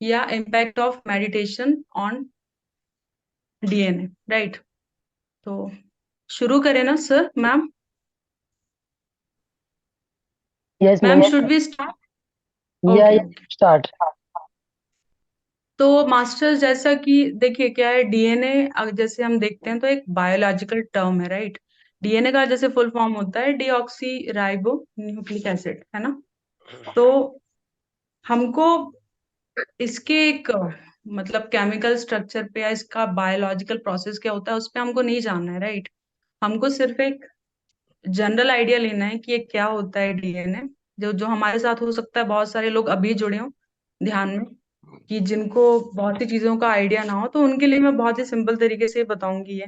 या impact of meditation on DNA, right. तो शुरू करें ना sir, ma'am? Yes ma'am ma'am. Should we start? या ओके ओके। स्टार्ट। तो मास्टर्स, जैसा कि देखिए क्या है डीएनए, जैसे हम देखते हैं तो एक बायोलॉजिकल टर्म है, राइट। डीएनए का जैसे फुल फॉर्म होता है डीऑक्सी राइबो न्यूक्लिक एसिड, है ना। तो हमको इसके एक मतलब केमिकल स्ट्रक्चर पे या इसका बायोलॉजिकल प्रोसेस क्या होता है उस पे हमको नहीं जानना है, राइट। हमको सिर्फ एक जनरल आइडिया लेना है कि ये क्या होता है डीएनए। जो जो हमारे साथ हो सकता है बहुत सारे लोग अभी जुड़े हों ध्यान में, कि जिनको बहुत सी चीजों का आइडिया ना हो, तो उनके लिए मैं बहुत ही सिंपल तरीके से बताऊंगी ये,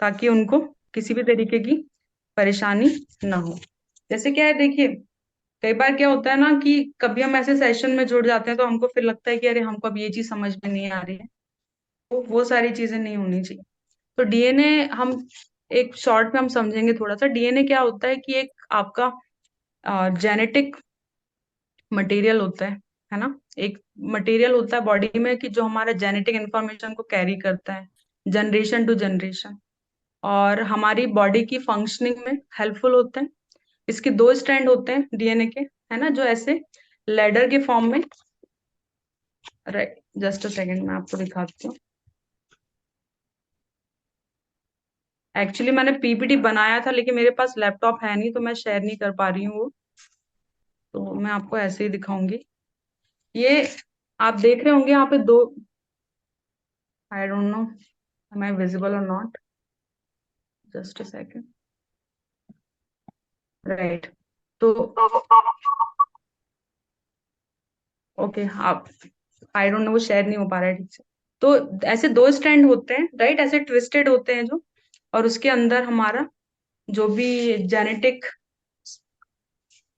ताकि उनको किसी भी तरीके की परेशानी ना हो। जैसे क्या है, देखिए, कई बार क्या होता है ना कि कभी हम ऐसे सेशन में जुड़ जाते हैं तो हमको फिर लगता है कि अरे हमको अब ये चीज समझ में नहीं आ रही है। तो वो सारी चीजें नहीं होनी चाहिए। तो डीएनए हम एक शॉर्ट में हम समझेंगे थोड़ा सा। डीएनए क्या होता है कि एक आपका जेनेटिक मटेरियल होता है ना। एक मटेरियल होता है बॉडी में कि जो हमारा जेनेटिक इंफॉर्मेशन को कैरी करता है जनरेशन टू जनरेशन, और हमारी बॉडी की फंक्शनिंग में हेल्पफुल होता है। इसके दो स्ट्रैंड होते हैं डीएनए के, है ना, जो ऐसे लेडर के फॉर्म में। राइट, जस्ट अ सेकेंड, मैं आपको दिखाती हूँ। एक्चुअली मैंने पीपीटी बनाया था लेकिन मेरे पास लैपटॉप है नहीं, तो मैं शेयर नहीं कर पा रही हूँ वो। तो मैं आपको ऐसे ही दिखाऊंगी। ये आप देख रहे होंगे यहाँ पे दो, I don't know am I visible और not, just a second. Right, तो ओके, आप, आई डोंट नो, वो शेयर नहीं हो पा रहा है ठीक से। तो ऐसे दो स्ट्रैंड होते हैं, राइट, ऐसे ट्विस्टेड होते हैं जो, और उसके अंदर हमारा जो भी जेनेटिक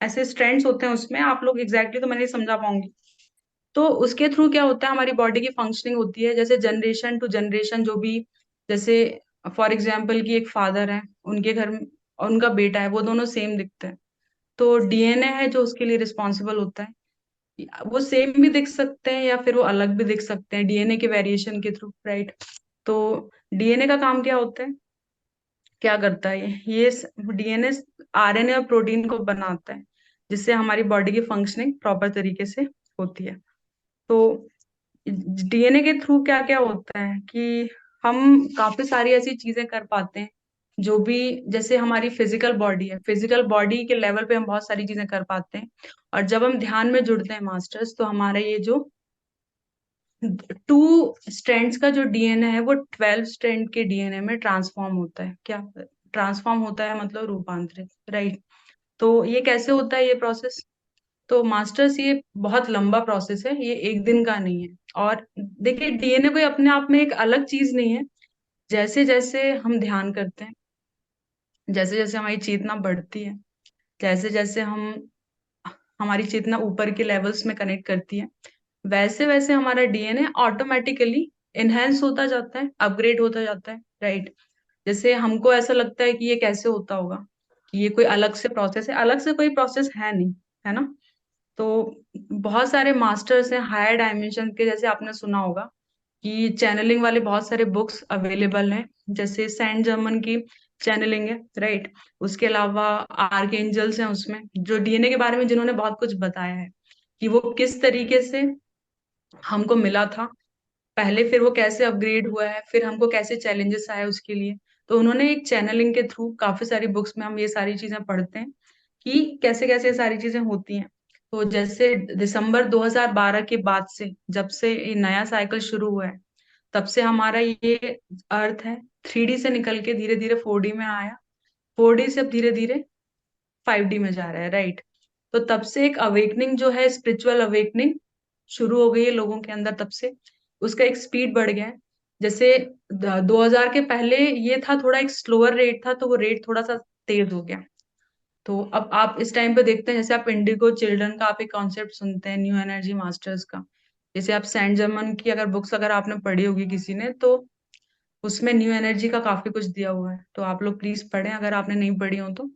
ऐसे स्ट्रैंड्स होते हैं उसमें, आप लोग एग्जैक्टली तो मैं नहीं समझा पाऊंगी। तो उसके थ्रू क्या होता है, हमारी बॉडी की फंक्शनिंग होती है, जैसे जनरेशन टू जनरेशन जो भी, जैसे फॉर एग्जाम्पल कि एक फादर है, उनके घर में और उनका बेटा है, वो दोनों सेम दिखते हैं। तो डीएनए है जो उसके लिए रिस्पॉन्सिबल होता है। वो सेम भी दिख सकते हैं या फिर वो अलग भी दिख सकते हैं डीएनए के वेरिएशन के थ्रू, राइट। तो डीएनए का काम क्या होता है, क्या करता है ये डीएनए आरएनए और प्रोटीन को बनाता है, जिससे हमारी बॉडी की फंक्शनिंग प्रॉपर तरीके से होती है। तो डीएनए के थ्रू क्या क्या होता है कि हम काफी सारी ऐसी चीजें कर पाते हैं जो भी, जैसे हमारी फिजिकल बॉडी है, फिजिकल बॉडी के लेवल पे हम बहुत सारी चीजें कर पाते हैं। और जब हम ध्यान में जुड़ते हैं मास्टर्स, तो हमारा ये जो 2 स्ट्रैंड्स का जो डीएनए है वो 12 स्ट्रैंड के डीएनए में ट्रांसफॉर्म होता है। क्या ट्रांसफॉर्म होता है, मतलब रूपांतरित, राइट। तो ये कैसे होता है ये प्रोसेस? तो मास्टर्स, ये बहुत लंबा प्रोसेस है, ये एक दिन का नहीं है। और देखिए, डीएनए कोई अपने आप में एक अलग चीज नहीं है। जैसे जैसे हम ध्यान करते हैं, जैसे जैसे हमारी चेतना बढ़ती है, जैसे जैसे हम हमारी चेतना ऊपर के लेवल्स में कनेक्ट करती है, वैसे वैसे हमारा डीएनए ऑटोमेटिकली इनहेंस होता जाता है, अपग्रेड होता जाता है, राइट। जैसे हमको ऐसा लगता है कि ये कैसे होता होगा, कि ये कोई अलग से प्रोसेस है, अलग से कोई प्रोसेस है नहीं, है ना। तो बहुत सारे मास्टर्स हैं हायर डायमेंशन के, जैसे आपने सुना होगा कि चैनलिंग वाले बहुत सारे बुक्स अवेलेबल हैं, जैसे सेंट जर्मन की चैनलिंग है, राइट। उसके अलावा आर्क एंजल्स हैं उसमें, जो डीएनए के बारे में जिन्होंने बहुत कुछ बताया है कि वो किस तरीके से हमको मिला था पहले, फिर वो कैसे अपग्रेड हुआ है, फिर हमको कैसे चैलेंजेस आए उसके लिए। तो उन्होंने एक चैनलिंग के थ्रू काफी सारी बुक्स में हम ये सारी चीजें पढ़ते हैं कि कैसे कैसे ये सारी चीजें होती हैं। तो जैसे दिसंबर 2012 के बाद से, जब से ये नया साइकिल शुरू हुआ है, तब से हमारा ये अर्थ है 3D से निकल के धीरे धीरे 4D में आया, 4D से अब धीरे धीरे 5D में जा रहा है, राइट। तो तब से एक अवेकनिंग जो है, स्पिरिचुअल अवेकनिंग शुरू हो गई है लोगों के अंदर, तब से उसका एक स्पीड बढ़ गया है। जैसे 2000 के पहले ये था थोड़ा एक स्लोअर रेट था, तो वो रेट थोड़ा सा तेज हो गया। तो अब आप इस टाइम पे देखते हैं, जैसे आप इंडिगो चिल्ड्रन का आप एक कॉन्सेप्ट सुनते हैं, न्यू एनर्जी मास्टर्स का। जैसे आप सेंट जर्मन की अगर बुक्स अगर आपने पढ़ी होगी किसी ने, तो उसमें न्यू एनर्जी का काफी कुछ दिया हुआ है, तो आप लोग प्लीज पढ़ें अगर आपने नहीं पढ़ी हो तो।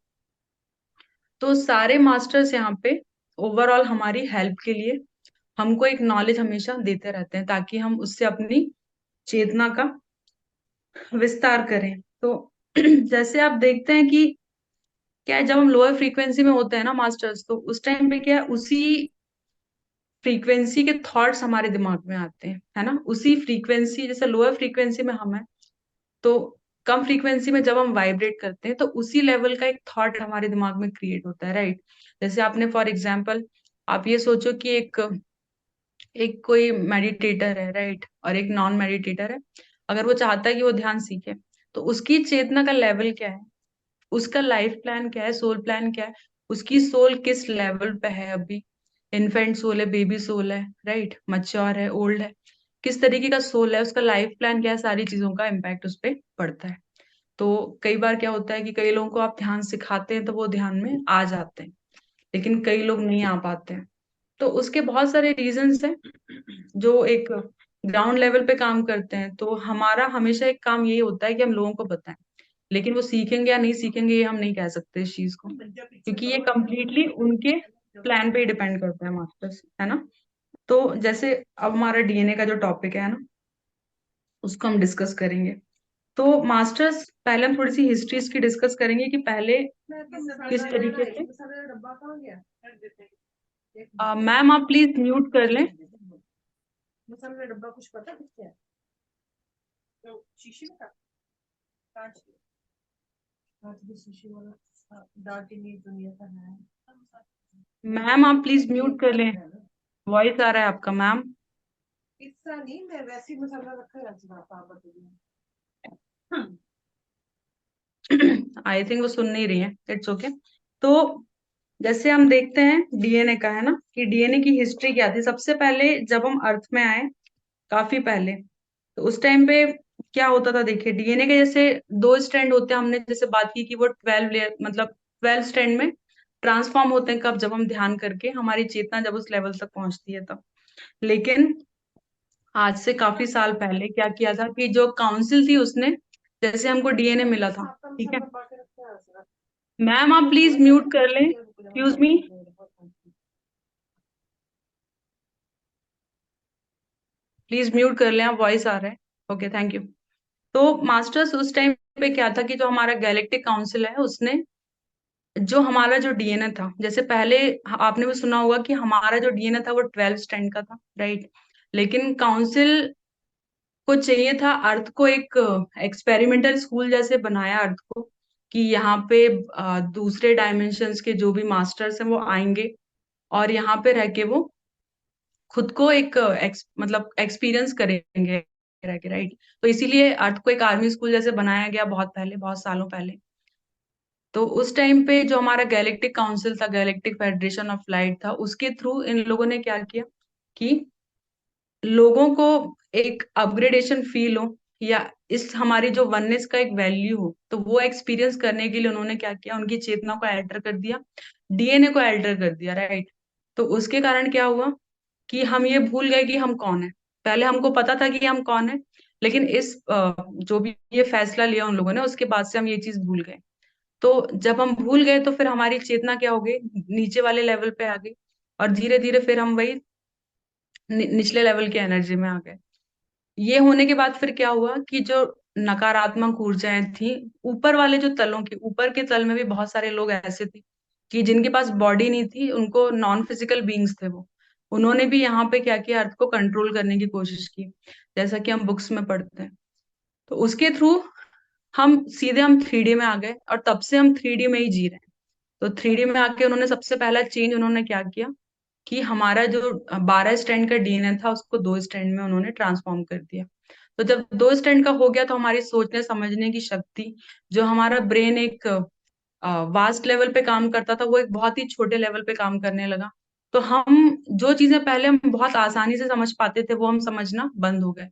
तो सारे मास्टर्स यहाँ पे ओवरऑल हमारी हेल्प के लिए हमको एक नॉलेज हमेशा देते रहते हैं, ताकि हम उससे अपनी चेतना का विस्तार करें। तो जैसे आप देखते हैं कि क्या है, जब हम लोअर फ्रीक्वेंसी में होते हैं ना मास्टर्स, तो उस टाइम पे क्या है, उसी फ्रीक्वेंसी के थॉट्स हमारे दिमाग में आते हैं, है ना। उसी फ्रीक्वेंसी, जैसे लोअर फ्रीक्वेंसी में हम है, तो कम फ्रीक्वेंसी में जब हम वाइब्रेट करते हैं, तो उसी लेवल का एक थॉट हमारे दिमाग में क्रिएट होता है, राइट। जैसे आपने फॉर एग्जाम्पल, आप ये सोचो कि एक एक कोई मेडिटेटर है, राइट, और एक नॉन मेडिटेटर है। अगर वो चाहता है कि वो ध्यान सीखे, तो उसकी चेतना का लेवल क्या है, उसका लाइफ प्लान क्या है, सोल प्लान क्या है, उसकी सोल किस लेवल पे है अभी, इन्फेंट सोल है, बेबी सोल है, राइट, मच्योर है, ओल्ड है, किस तरीके का सोल है, उसका लाइफ प्लान क्या है, सारी चीजों का इम्पैक्ट उस पर पड़ता है। तो कई बार क्या होता है कि कई लोगों को आप ध्यान सिखाते हैं तो वो ध्यान में आ जाते हैं, लेकिन कई लोग नहीं आ पाते हैं। तो उसके बहुत सारे रीजंस हैं जो एक ग्राउंड लेवल पे काम करते हैं। तो हमारा हमेशा एक काम यही होता है कि हम लोगों को बताएं, लेकिन वो सीखेंगे या नहीं सीखेंगे ये हम नहीं कह सकते इस चीज को, क्योंकि ये कम्प्लीटली उनके प्लान पे ही डिपेंड करता है मास्टर्स, है ना। तो जैसे अब हमारा डीएनए का जो टॉपिक है ना, उसको हम डिस्कस करेंगे। तो मास्टर्स पहले हम थोड़ी सी हिस्ट्री की डिस्कस करेंगे कि पहले किस तरीके से। मैम आप प्लीज म्यूट कर लें। मसाले का डब्बा कुछ पता किसका है? तो शीशे में था, कांच की, कांच की शीशे वाला। दार्जिलिंग दुनिया का है। मैम आप प्लीज म्यूट कर लें, वॉइस आ रहा है आपका मैम। इतना नहीं, मैं वैसे ही मसाला रखा है पापा के लिए। आई थिंक वो सुन नहीं रही है, इट्स ओके। तो जैसे हम देखते हैं डीएनए का, है ना, कि डीएनए की हिस्ट्री क्या थी। सबसे पहले जब हम अर्थ में आए, काफी पहले, तो उस टाइम पे क्या होता था, देखिए डीएनए के जैसे दो स्ट्रैंड होते हैं, हमने जैसे बात की कि वो 12 लेयर मतलब 12 स्ट्रैंड में ट्रांसफॉर्म होते हैं, कब, जब हम ध्यान करके हमारी चेतना जब उस लेवल तक पहुंचती है तब। लेकिन आज से काफी साल पहले क्या किया था कि जो काउंसिल थी उसने, जैसे हमको डीएनए मिला था, ठीक है। मैम आप प्लीज म्यूट कर लें, एक्सक्यूज मी, प्लीज म्यूट कर लें, आप वॉइस आ रहा है। Okay, thank you. तो मास्टर्स उस टाइम पे क्या था कि जो हमारा गैलेक्टिक काउंसिल है उसने जो हमारा जो डीएनए था, जैसे पहले आपने भी सुना होगा कि हमारा जो डीएनए था वो 12 स्टैंड का था, राइट। लेकिन काउंसिल को चाहिए था अर्थ को एक एक्सपेरिमेंटल स्कूल जैसे बनाया अर्थ को, कि यहाँ पे दूसरे डायमेंशंस के जो भी मास्टर्स हैं वो आएंगे और यहाँ पे रह के वो खुद को एक मतलब एक्सपीरियंस करेंगे रह के, राइट। तो इसीलिए अर्थ को एक आर्मी स्कूल जैसे बनाया गया बहुत पहले, बहुत सालों पहले। तो उस टाइम पे जो हमारा गैलेक्टिक काउंसिल था, गैलेक्टिक फेडरेशन ऑफ लाइट था, उसके थ्रू इन लोगों ने क्या किया कि लोगों को एक अपग्रेडेशन फील हो, या इस हमारी जो वननेस का एक वैल्यू हो, तो वो एक्सपीरियंस करने के लिए उन्होंने क्या किया, उनकी चेतना को अल्टर कर दिया, डीएनए को अल्टर कर दिया, राइट। तो उसके कारण क्या हुआ कि हम ये भूल गए कि हम कौन है। पहले हमको पता था कि हम कौन है, लेकिन इस जो भी ये फैसला लिया उन लोगों ने, उसके बाद से हम ये चीज भूल गए। तो जब हम भूल गए तो फिर हमारी चेतना क्या हो गई, नीचे वाले लेवल पे आ गई, और धीरे धीरे फिर हम वही निचले लेवल की एनर्जी में आ गए। ये होने के बाद फिर क्या हुआ कि जो नकारात्मक ऊर्जाएं थी, ऊपर वाले जो तलों के ऊपर के तल में भी बहुत सारे लोग ऐसे थे कि जिनके पास बॉडी नहीं थी, उनको नॉन फिजिकल बीइंग्स थे वो। उन्होंने भी यहाँ पे क्या किया, अर्थ को कंट्रोल करने की कोशिश की, जैसा कि हम बुक्स में पढ़ते हैं। तो उसके थ्रू हम 3D में आ गए, और तब से हम 3D में ही जी रहे हैं। तो 3D में आके उन्होंने सबसे पहला चेंज उन्होंने क्या किया कि हमारा जो 12 स्टैंड का डीएनए था उसको 2 स्टैंड में उन्होंने ट्रांसफॉर्म कर दिया। तो जब 2 स्टैंड का हो गया तो हमारी सोचने समझने की शक्ति, जो हमारा ब्रेन एक वास्ट लेवल पे काम करता था, वो एक बहुत ही छोटे लेवल पे काम करने लगा। तो हम जो चीजें पहले हम बहुत आसानी से समझ पाते थे वो हम समझना बंद हो गए।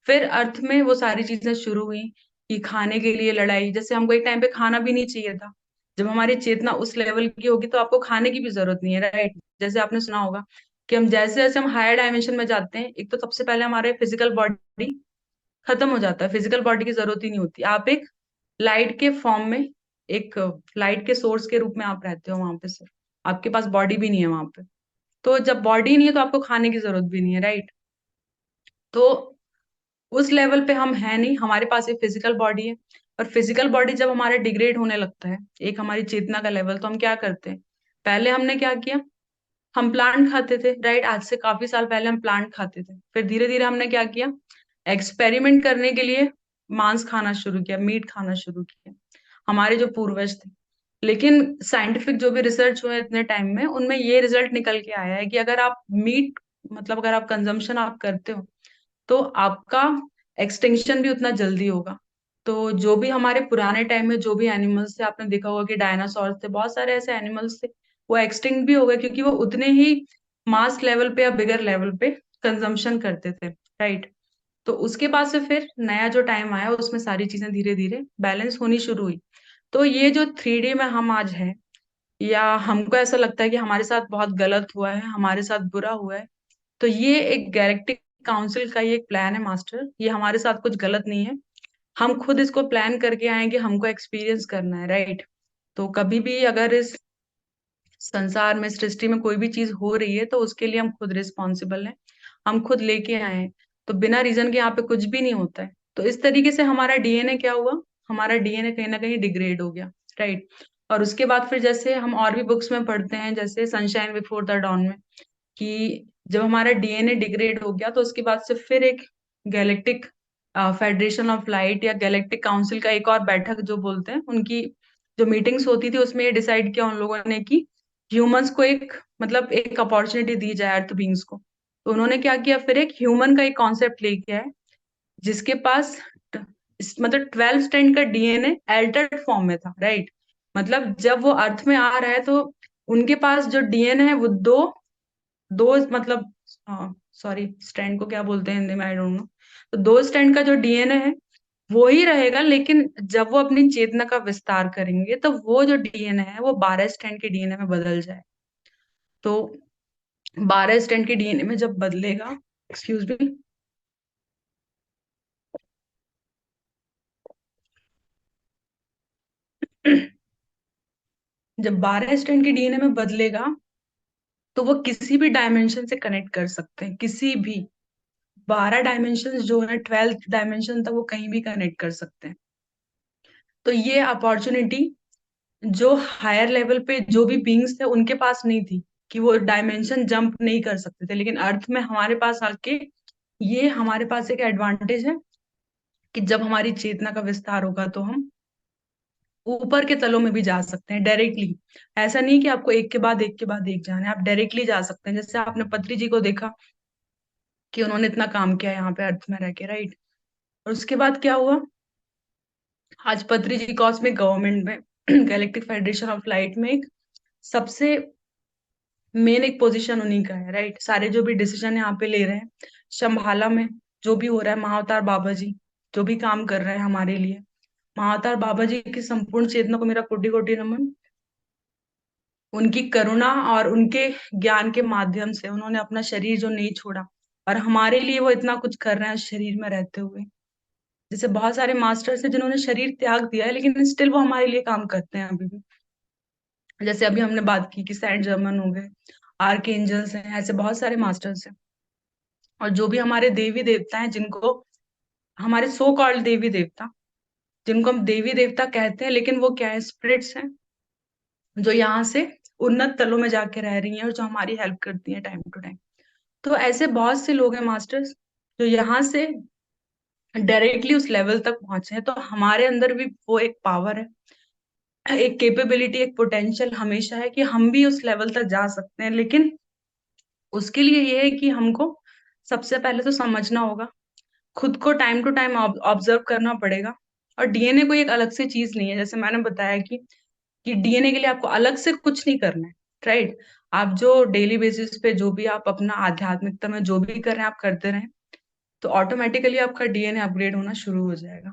फिर अर्थ में वो सारी चीजें शुरू हुई कि खाने के लिए लड़ाई, जैसे हमको एक टाइम पे खाना भी नहीं चाहिए था। जब हमारी चेतना उस लेवल की होगी तो आपको खाने की भी जरूरत नहीं है, राइट। जैसे आपने सुना होगा कि हम जैसे जैसे हम हायर डायमेंशन में जाते हैं, एक तो सबसे पहले हमारे फिजिकल बॉडी खत्म हो जाता है, फिजिकल बॉडी की जरूरत ही नहीं होती। आप एक लाइट के फॉर्म में, एक लाइट के सोर्स के रूप में आप रहते हो वहां पे, सर। आपके पास बॉडी भी नहीं है वहां पे। तो जब बॉडी नहीं है तो आपको खाने की जरूरत भी नहीं है, राइट। तो उस लेवल पे हम है नहीं, हमारे पास एक फिजिकल बॉडी है। और फिजिकल बॉडी जब हमारे डिग्रेड होने लगता है, एक हमारी चेतना का लेवल, तो हम क्या करते हैं, पहले हमने क्या किया, हम प्लांट खाते थे, राइट। आज से काफी साल पहले हम प्लांट खाते थे। फिर धीरे धीरे हमने क्या किया, एक्सपेरिमेंट करने के लिए मांस खाना शुरू किया, मीट खाना शुरू किया, हमारे जो पूर्वज थे। लेकिन साइंटिफिक जो भी रिसर्च हुए इतने टाइम में, उनमें ये रिजल्ट निकल के आया है कि अगर आप मीट मतलब अगर आप कंजम्पशन आप करते हो तो आपका एक्सटिंक्शन भी उतना जल्दी होगा। तो जो भी हमारे पुराने टाइम में जो भी एनिमल्स थे, आपने देखा होगा कि डायनासोर थे, बहुत सारे ऐसे एनिमल्स थे, वो एक्सटिंक्ट भी हो गए क्योंकि वो उतने ही मास लेवल पे या बिगर लेवल पे कंजम्पशन करते थे, राइट। तो उसके बाद से फिर नया जो टाइम आया उसमें सारी चीजें धीरे धीरे बैलेंस होनी शुरू हुई। तो ये जो 3D में हम आज हैं, या हमको ऐसा लगता है कि हमारे साथ बहुत गलत हुआ है, हमारे साथ बुरा हुआ है, तो ये एक गैलेक्टिक काउंसिल का ये एक प्लान है मास्टर, ये हमारे साथ कुछ गलत नहीं है। हम खुद इसको प्लान करके आए कि हमको एक्सपीरियंस करना है, राइट। तो कभी भी अगर इस संसार में, सृष्टि में कोई भी चीज हो रही है तो उसके लिए हम खुद रिस्पॉन्सिबल हैं, हम खुद लेके आए हैं। तो बिना रीजन के यहाँ पे कुछ भी नहीं होता है। तो इस तरीके से हमारा डीएनए क्या हुआ, हमारा डीएनए कहीं ना कहीं डिग्रेड हो गया, राइट। और उसके बाद फिर जैसे हम और भी बुक्स में पढ़ते हैं, जैसे सनशाइन बिफोर द डॉन में, कि जब हमारा डीएनए डिग्रेड हो गया तो उसके बाद से फिर एक गैलेक्टिक फेडरेशन ऑफ लाइट या गैलेक्टिक काउंसिल का एक और बैठक जो बोलते हैं, उनकी जो मीटिंग्स होती थी उसमें ये डिसाइड किया उन लोगों ने कि ह्यूमंस को एक, मतलब एक अपॉर्चुनिटी दी जाए अर्थ बींग्स को। तो उन्होंने क्या किया, फिर एक ह्यूमन का एक कॉन्सेप्ट लेके आए जिसके पास मतलब 12 स्ट्रैंड का डीएनए एल्टर्ड फॉर्म में था, राइट। मतलब जब वो अर्थ में आ रहा है तो उनके पास जो डीएनए है वो दो दो मतलब, सॉरी स्टैंड को क्या बोलते हैं हिंदी में, आई डोंट नो। तो दो स्टैंड का जो डीएनए है वो ही रहेगा, लेकिन जब वो अपनी चेतना का विस्तार करेंगे तो वो जो डीएनए है वो 12 स्टैंड के डीएनए में बदल जाए। तो 12 स्टैंड के डीएनए में जब बदलेगा, एक्सक्यूज मी, जब 12 स्टैंड के डीएनए में बदलेगा तो वो किसी भी डायमेंशन से कनेक्ट कर सकते हैं, किसी भी 12 डायमेंशन जो है 12th डायमेंशन तक वो कहीं भी कनेक्ट कर सकते हैं। तो ये अपॉर्चुनिटी जो हायर लेवल पे जो भी बींग्स थे उनके पास नहीं थी, कि वो डायमेंशन जंप नहीं कर सकते थे, लेकिन अर्थ में हमारे पास आके ये हमारे पास एक एडवांटेज है कि जब हमारी चेतना का विस्तार होगा तो हम ऊपर के तलों में भी जा सकते हैं डायरेक्टली। ऐसा नहीं कि आपको एक के बाद एक के बाद एक जाना है, आप डायरेक्टली जा सकते हैं। जैसे आपने पत्री जी को देखा कि उन्होंने इतना काम किया यहाँ पे अर्थ में रह के, राइट। और उसके बाद क्या हुआ, आज पत्री जी कॉस्मिक गवर्नमेंट में गैलेक्टिक फेडरेशन ऑफ लाइट में एक सबसे मेन एक पोजीशन उन्हीं का है, राइट। सारे जो भी डिसीजन यहाँ पे ले रहे हैं, शंभाला में जो भी हो रहा है, महाअवतार बाबा जी जो भी काम कर रहे हैं हमारे लिए, महाअवतार बाबा जी की संपूर्ण चेतना को मेरा कोटि कोटि नमन। उनकी करुणा और उनके ज्ञान के माध्यम से उन्होंने अपना शरीर जो नहीं छोड़ा, और हमारे लिए वो इतना कुछ कर रहे हैं शरीर में रहते हुए। जैसे बहुत सारे मास्टर्स हैं जिन्होंने शरीर त्याग दिया है लेकिन स्टिल वो हमारे लिए काम करते हैं अभी भी। जैसे अभी हमने बात की कि सेंट जर्मन हो गए, आर्क एंजल्स हैं, ऐसे बहुत सारे मास्टर्स हैं। और जो भी हमारे देवी देवता हैं, जिनको हमारे सो कॉल्ड देवी देवता, जिनको हम देवी देवता कहते हैं, लेकिन वो क्या है, स्पिरिट्स हैं जो यहाँ से उन्नत तलों में जाके रह रही हैं और जो हमारी हेल्प करती हैं टाइम टू टाइम। तो ऐसे बहुत से लोग हैं मास्टर्स जो यहाँ से डायरेक्टली उस लेवल तक पहुंचे हैं। तो हमारे अंदर भी वो एक पावर है, एक कैपेबिलिटी, एक पोटेंशियल हमेशा है कि हम भी उस लेवल तक जा सकते हैं। लेकिन उसके लिए ये है कि हमको सबसे पहले तो समझना होगा, खुद को टाइम टू टाइम ऑब्जर्व करना पड़ेगा। और डीएनए कोई एक अलग से चीज नहीं है, जैसे मैंने बताया कि डीएनए के लिए आपको अलग से कुछ नहीं करना है, राइट। आप जो डेली बेसिस पे जो भी आप अपना आध्यात्मिकता में जो भी कर रहे हैं आप करते रहें, तो ऑटोमेटिकली आपका डीएनए अपग्रेड होना शुरू हो जाएगा।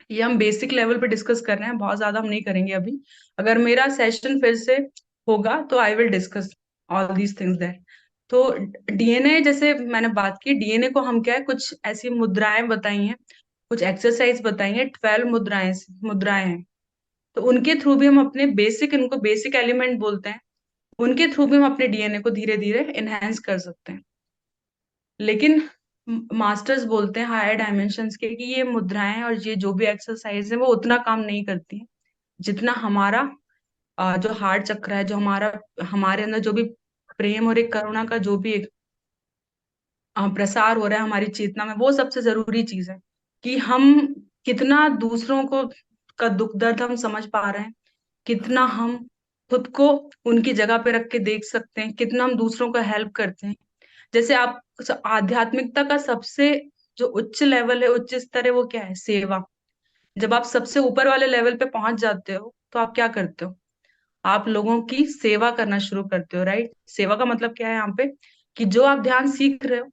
ये हम बेसिक लेवल पे डिस्कस कर रहे हैं, बहुत ज्यादा हम नहीं करेंगे अभी। अगर मेरा सेशन फिर से होगा तो I will discuss all these things that. तो डीएनए, जैसे मैंने बात की, डीएनए को हम क्या है, कुछ ऐसी मुद्राएं बताई हैं, कुछ एक्सरसाइज बताई हैं, 12 मुद्राएं मुद्राएं हैं। तो उनके थ्रू भी हम अपने बेसिक, इनको बेसिक एलिमेंट बोलते हैं, उनके थ्रू भी हम अपने डीएनए को धीरे धीरे एनहेंस कर सकते हैं। लेकिन मास्टर्स बोलते हैं हायर डायमेंशंस के कि ये मुद्राएं और ये जो भी एक्सरसाइज है वो उतना काम नहीं करती है जितना हमारा जो हार्ट चक्र है, जो हमारा, हमारे अंदर जो भी प्रेम और एक करुणा का जो भी एक प्रसार हो रहा है हमारी चेतना में, वो सबसे जरूरी चीज है। कि हम कितना दूसरों को का दुख दर्द हम समझ पा रहे हैं, कितना हम खुद को उनकी जगह पे रख के देख सकते हैं, कितना हम दूसरों को हेल्प करते हैं, जैसे आप आध्यात्मिकता का सबसे जो उच्च लेवल है, उच्च स्तर है, वो क्या है? सेवा। जब आप सबसे ऊपर वाले लेवल पे पहुंच जाते हो तो आप क्या करते हो? आप लोगों की सेवा करना शुरू करते हो, राइट? सेवा का मतलब क्या है यहाँ पे? कि जो आप ध्यान सीख रहे हो,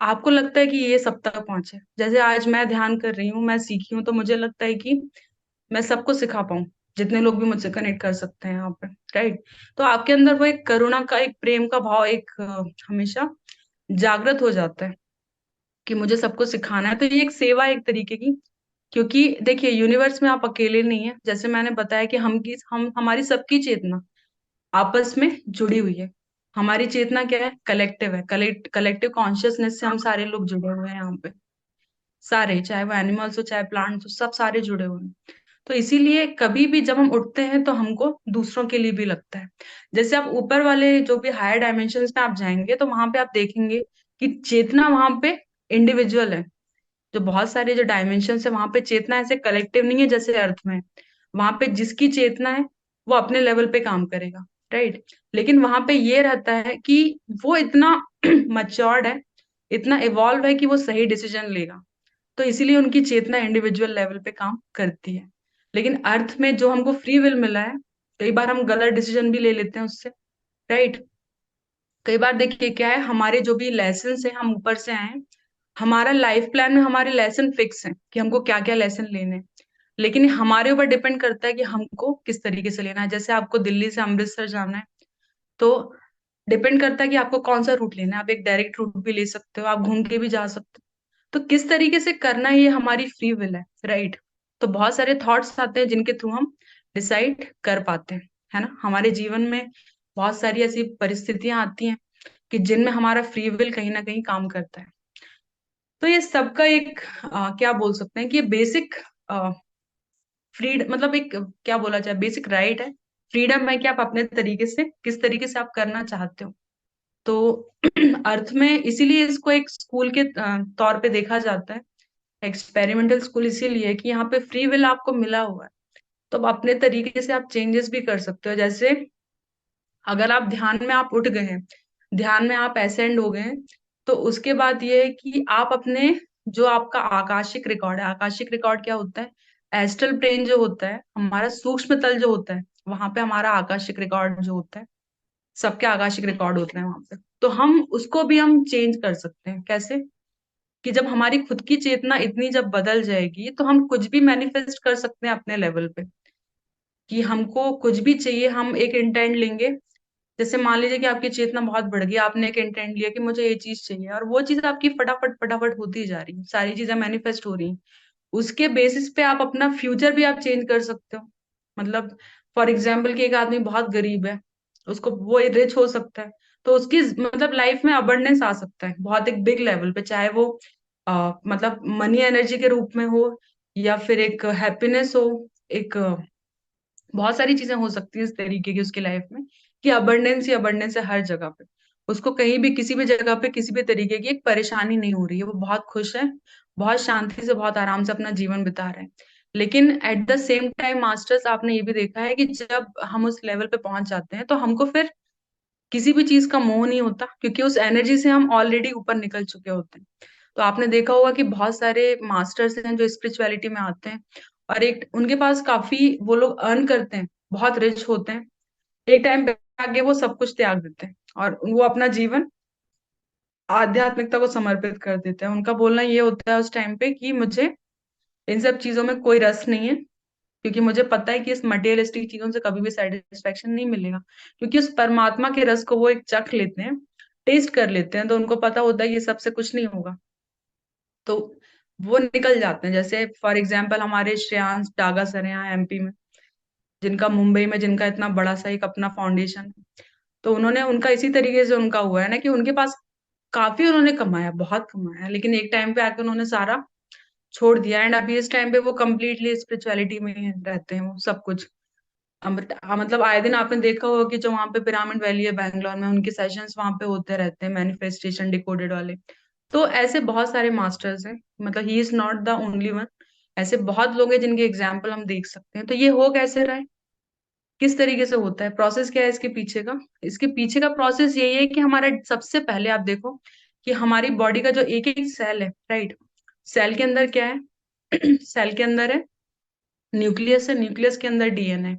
आपको लगता है कि ये सब तक पहुंचे। जैसे आज मैं ध्यान कर रही हूँ, मैं सीखी हूँ, तो मुझे लगता है कि मैं सबको सिखा पाऊँ, जितने लोग भी मुझसे कनेक्ट कर सकते हैं यहाँ पे, राइट? तो आपके अंदर वो एक करुणा का, एक प्रेम का भाव, एक हमेशा जागृत हो जाता है कि मुझे सबको सिखाना है। तो ये एक सेवा है एक तरीके की। क्योंकि देखिए, यूनिवर्स में आप अकेले नहीं है। जैसे मैंने बताया कि हम हमारी सबकी चेतना आपस में जुड़ी हुई है। हमारी चेतना क्या है? कलेक्टिव है। कलेक्टिव कॉन्शियसनेस से हम सारे लोग जुड़े हुए हैं यहाँ पे। सारे, चाहे वो एनिमल्स हो चाहे प्लांट्स हो, सब सारे जुड़े हुए हैं। तो इसीलिए कभी भी जब हम उठते हैं तो हमको दूसरों के लिए भी लगता है। जैसे आप ऊपर वाले जो भी हायर डायमेंशंस में आप जाएंगे तो वहां पे आप देखेंगे कि चेतना वहां पे इंडिविजुअल है। जो बहुत सारे जो डायमेंशन है वहां पे चेतना ऐसे कलेक्टिव नहीं है जैसे अर्थ में है। वहां पे जिसकी चेतना है वो अपने लेवल पे काम करेगा, राइट? लेकिन वहां पे ये रहता है कि वो इतना मच्योर्ड है, इतना इवॉल्व है कि वो सही डिसीजन लेगा। तो इसीलिए उनकी चेतना इंडिविजुअल लेवल पे काम करती है। लेकिन अर्थ में जो हमको फ्री विल मिला है, कई बार हम गलत डिसीजन भी ले लेते हैं उससे, राइट? कई बार देखिए क्या है, हमारे जो भी लेसन है, हम ऊपर से आए हैं, हमारा लाइफ प्लान में हमारे लेसन फिक्स है कि हमको क्या क्या लेसन लेने हैं। लेकिन हमारे ऊपर डिपेंड करता है कि हमको किस तरीके से लेना है। जैसे आपको दिल्ली से अमृतसर जाना है, तो डिपेंड करता है कि आपको कौन सा रूट लेना है। आप एक डायरेक्ट रूट भी ले सकते हो, आप घूम के भी जा सकते हो। तो किस तरीके से करना है, ये हमारी फ्री विल है, राइट? तो बहुत सारे थॉट्स आते हैं जिनके थ्रू हम डिसाइड कर पाते हैं, है ना? हमारे जीवन में बहुत सारी ऐसी परिस्थितियां आती हैं कि जिनमें हमारा फ्री विल कहीं ना कहीं काम करता है। तो ये सबका एक क्या बोल सकते हैं कि ये बेसिक फ्रीडम, मतलब एक क्या बोला जाए, बेसिक राइट है। फ्रीडम है कि आप अपने तरीके से, किस तरीके से आप करना चाहते हो। तो अर्थ में इसीलिए इसको एक स्कूल के तौर पे देखा जाता है, एक्सपेरिमेंटल स्कूल इसीलिए कि यहाँ पे फ्री विल आपको मिला हुआ है। तो अब अपने तरीके से आप चेंजेस भी कर सकते हो। जैसे अगर आप ध्यान में आप उठ गए हैं, ध्यान में आप एसेंड हो गए हैं, तो उसके बाद ये है कि आप अपने जो आपका आकाशिक रिकॉर्ड है, आकाशिक रिकॉर्ड क्या होता है? एस्ट्रल प्लेन जो होता है, हमारा सूक्ष्म तल जो होता है, वहां पे हमारा आकाशिक रिकॉर्ड जो होता है, सबके आकाशिक रिकॉर्ड होते हैं वहां पे। तो हम उसको भी हम चेंज कर सकते हैं। कैसे? कि जब हमारी खुद की चेतना इतनी जब बदल जाएगी तो हम कुछ भी मैनिफेस्ट कर सकते हैं अपने लेवल पे। कि हमको कुछ भी चाहिए, हम एक इंटेंट लेंगे। जैसे मान लीजिए कि आपकी चेतना बहुत बढ़ गई, आपने एक इंटेंट लिया कि मुझे ये चीज चाहिए, और वो चीज आपकी फटाफट फटाफट होती जा रही है, सारी चीजें मैनिफेस्ट हो रही हैं। उसके बेसिस पे आप अपना फ्यूचर भी आप चेंज कर सकते हो। मतलब फॉर एग्जाम्पल कि एक आदमी बहुत गरीब है, उसको वो रिच हो सकता है, तो उसकी मतलब लाइफ में अबंडेंस आ सकता है बहुत एक बिग लेवल पे। चाहे वो मतलब मनी एनर्जी के रूप में हो, या फिर एक हैप्पीनेस हो, एक बहुत सारी चीजें हो सकती है इस तरीके की उसकी लाइफ में। कि अबंडेंस ही अबंडेंस है हर जगह पे। उसको कहीं भी किसी भी जगह पे किसी भी तरीके की एक परेशानी नहीं हो रही है, वो बहुत खुश है, बहुत शांति से बहुत आराम से अपना जीवन बिता रहे हैं। लेकिन at the same time masters, आपने ये भी देखा है कि जब हम उस लेवल पे पहुंच जाते हैं तो हमको फिर किसी भी चीज का मोह नहीं होता, क्योंकि उस एनर्जी से हम ऑलरेडी ऊपर निकल चुके होते हैं। तो आपने देखा होगा कि बहुत सारे मास्टर्स हैं जो स्पिरिचुअलिटी में आते हैं, और एक उनके पास काफी वो लोग अर्न करते हैं, बहुत रिच होते हैं। एक टाइम पे आगे वो सब कुछ त्याग देते हैं और वो अपना जीवन आध्यात्मिकता को समर्पित कर देते हैं। उनका बोलना ये होता है उस टाइम पे कि मुझे इन सब चीजों में कोई रस नहीं है, क्योंकि मुझे पता है कि इस मटेरियलिस्टिक चीजों से कभी भी सेटिस्फेक्शन नहीं मिलेगा। क्योंकि उस परमात्मा के रस को वो एक चख लेते हैं, टेस्ट कर लेते हैं, तो उनको पता होता है कि सबसे कुछ नहीं होगा। तो वो निकल जाते हैं। जैसे फॉर एग्जाम्पल हमारे श्रेयांश डागा सर हैं यहाँ एमपी में, जिनका मुंबई में जिनका इतना बड़ा सा एक अपना फाउंडेशन है। तो उन्होंने, उनका इसी तरीके से उनका हुआ है ना कि उनके पास काफी उन्होंने कमाया, बहुत कमाया, लेकिन एक टाइम पे आके उन्होंने सारा छोड़ दिया। एंड अभी इस टाइम पे वो कम्प्लीटली स्पिरिचुअलिटी में ही रहते हैं, वो सब कुछ। मतलब आए दिन आपने देखा होगा कि जो वहाँ पे पिरामिड वैली है बैंगलोर में, उनके सेशंस वहाँ पे होते रहते हैं, मैनिफेस्टेशन डिकोडेड वाले। तो ऐसे बहुत सारे मास्टर्स हैं, मतलब he is not the only one. ऐसे बहुत लोग हैं जिनके एग्जाम्पल हम देख सकते हैं। तो ये हो कैसे रहा है? किस तरीके से होता है, प्रोसेस क्या है इसके पीछे का? इसके पीछे का प्रोसेस यही है कि हमारा सबसे पहले आप देखो कि हमारी बॉडी का जो एक एक सेल है, राइट, सेल के अंदर क्या है? सेल के अंदर है न्यूक्लियस, है न्यूक्लियस के अंदर डीएनए।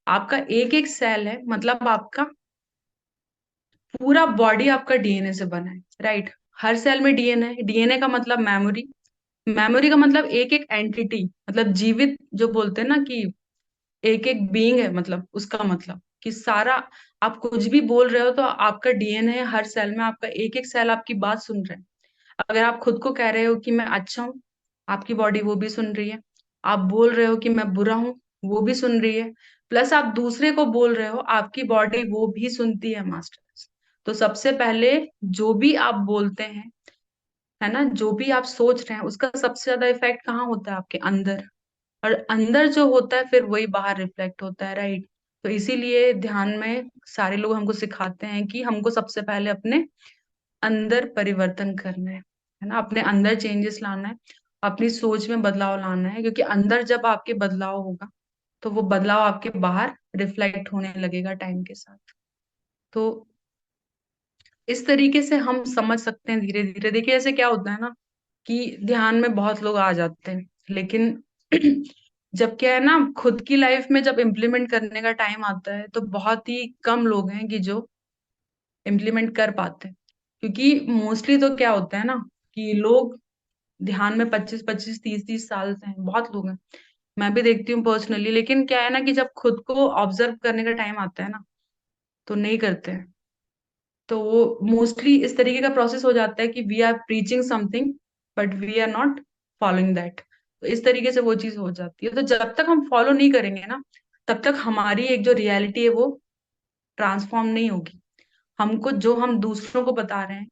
आपका एक एक सेल है, मतलब आपका पूरा बॉडी आपका डीएनए से बना है, राइट। हर सेल में डीएनए है। डीएनए का मतलब मेमोरी, मेमोरी का मतलब एक एक एंटिटी, मतलब जीवित, जो बोलते हैं ना कि एक एक बीइंग है, मतलब उसका मतलब कि सारा, आप कुछ भी बोल रहे हो तो आपका डीएनए है हर सेल में, आपका एक एक सेल आपकी बात सुन रहा है। अगर आप खुद को कह रहे हो कि मैं अच्छा हूँ, आपकी बॉडी वो भी सुन रही है। आप बोल रहे हो कि मैं बुरा हूँ, वो भी सुन रही है। प्लस आप दूसरे को बोल रहे हो, आपकी बॉडी वो भी सुनती है मास्टर्स। तो सबसे पहले जो भी आप बोलते हैं, है ना, जो भी आप सोच रहे हैं, उसका सबसे ज्यादा इफेक्ट कहाँ होता है? आपके अंदर। और अंदर जो होता है फिर वही बाहर रिफ्लेक्ट होता है, राइट। तो इसीलिए ध्यान में सारे लोग हमको सिखाते हैं कि हमको सबसे पहले अपने अंदर परिवर्तन करना है ना, अपने अंदर चेंजेस लाना है, अपनी सोच में बदलाव लाना है, क्योंकि अंदर जब आपके बदलाव होगा तो वो बदलाव आपके बाहर रिफ्लेक्ट होने लगेगा टाइम के साथ। तो इस तरीके से हम समझ सकते हैं धीरे धीरे। देखिए ऐसे क्या होता है ना कि ध्यान में बहुत लोग आ जाते हैं, लेकिन जब क्या है ना, खुद की लाइफ में जब इम्प्लीमेंट करने का टाइम आता है तो बहुत ही कम लोग हैं कि जो इम्प्लीमेंट कर पाते हैं। क्योंकि मोस्टली तो क्या होता है ना कि लोग ध्यान में 25-25 30-30 साल से हैं, बहुत लोग हैं, मैं भी देखती हूँ पर्सनली। लेकिन क्या है ना कि जब खुद को ऑब्जर्व करने का टाइम आता है ना, तो नहीं करते हैं। तो वो मोस्टली इस तरीके का प्रोसेस हो जाता है कि we are preaching something but we are not following that. तो इस तरीके से वो चीज हो जाती है। तो जब तक हम फॉलो नहीं करेंगे ना, तब तक हमारी एक जो रियलिटी है वो ट्रांसफॉर्म नहीं होगी। हमको जो हम दूसरों को बता रहे हैं,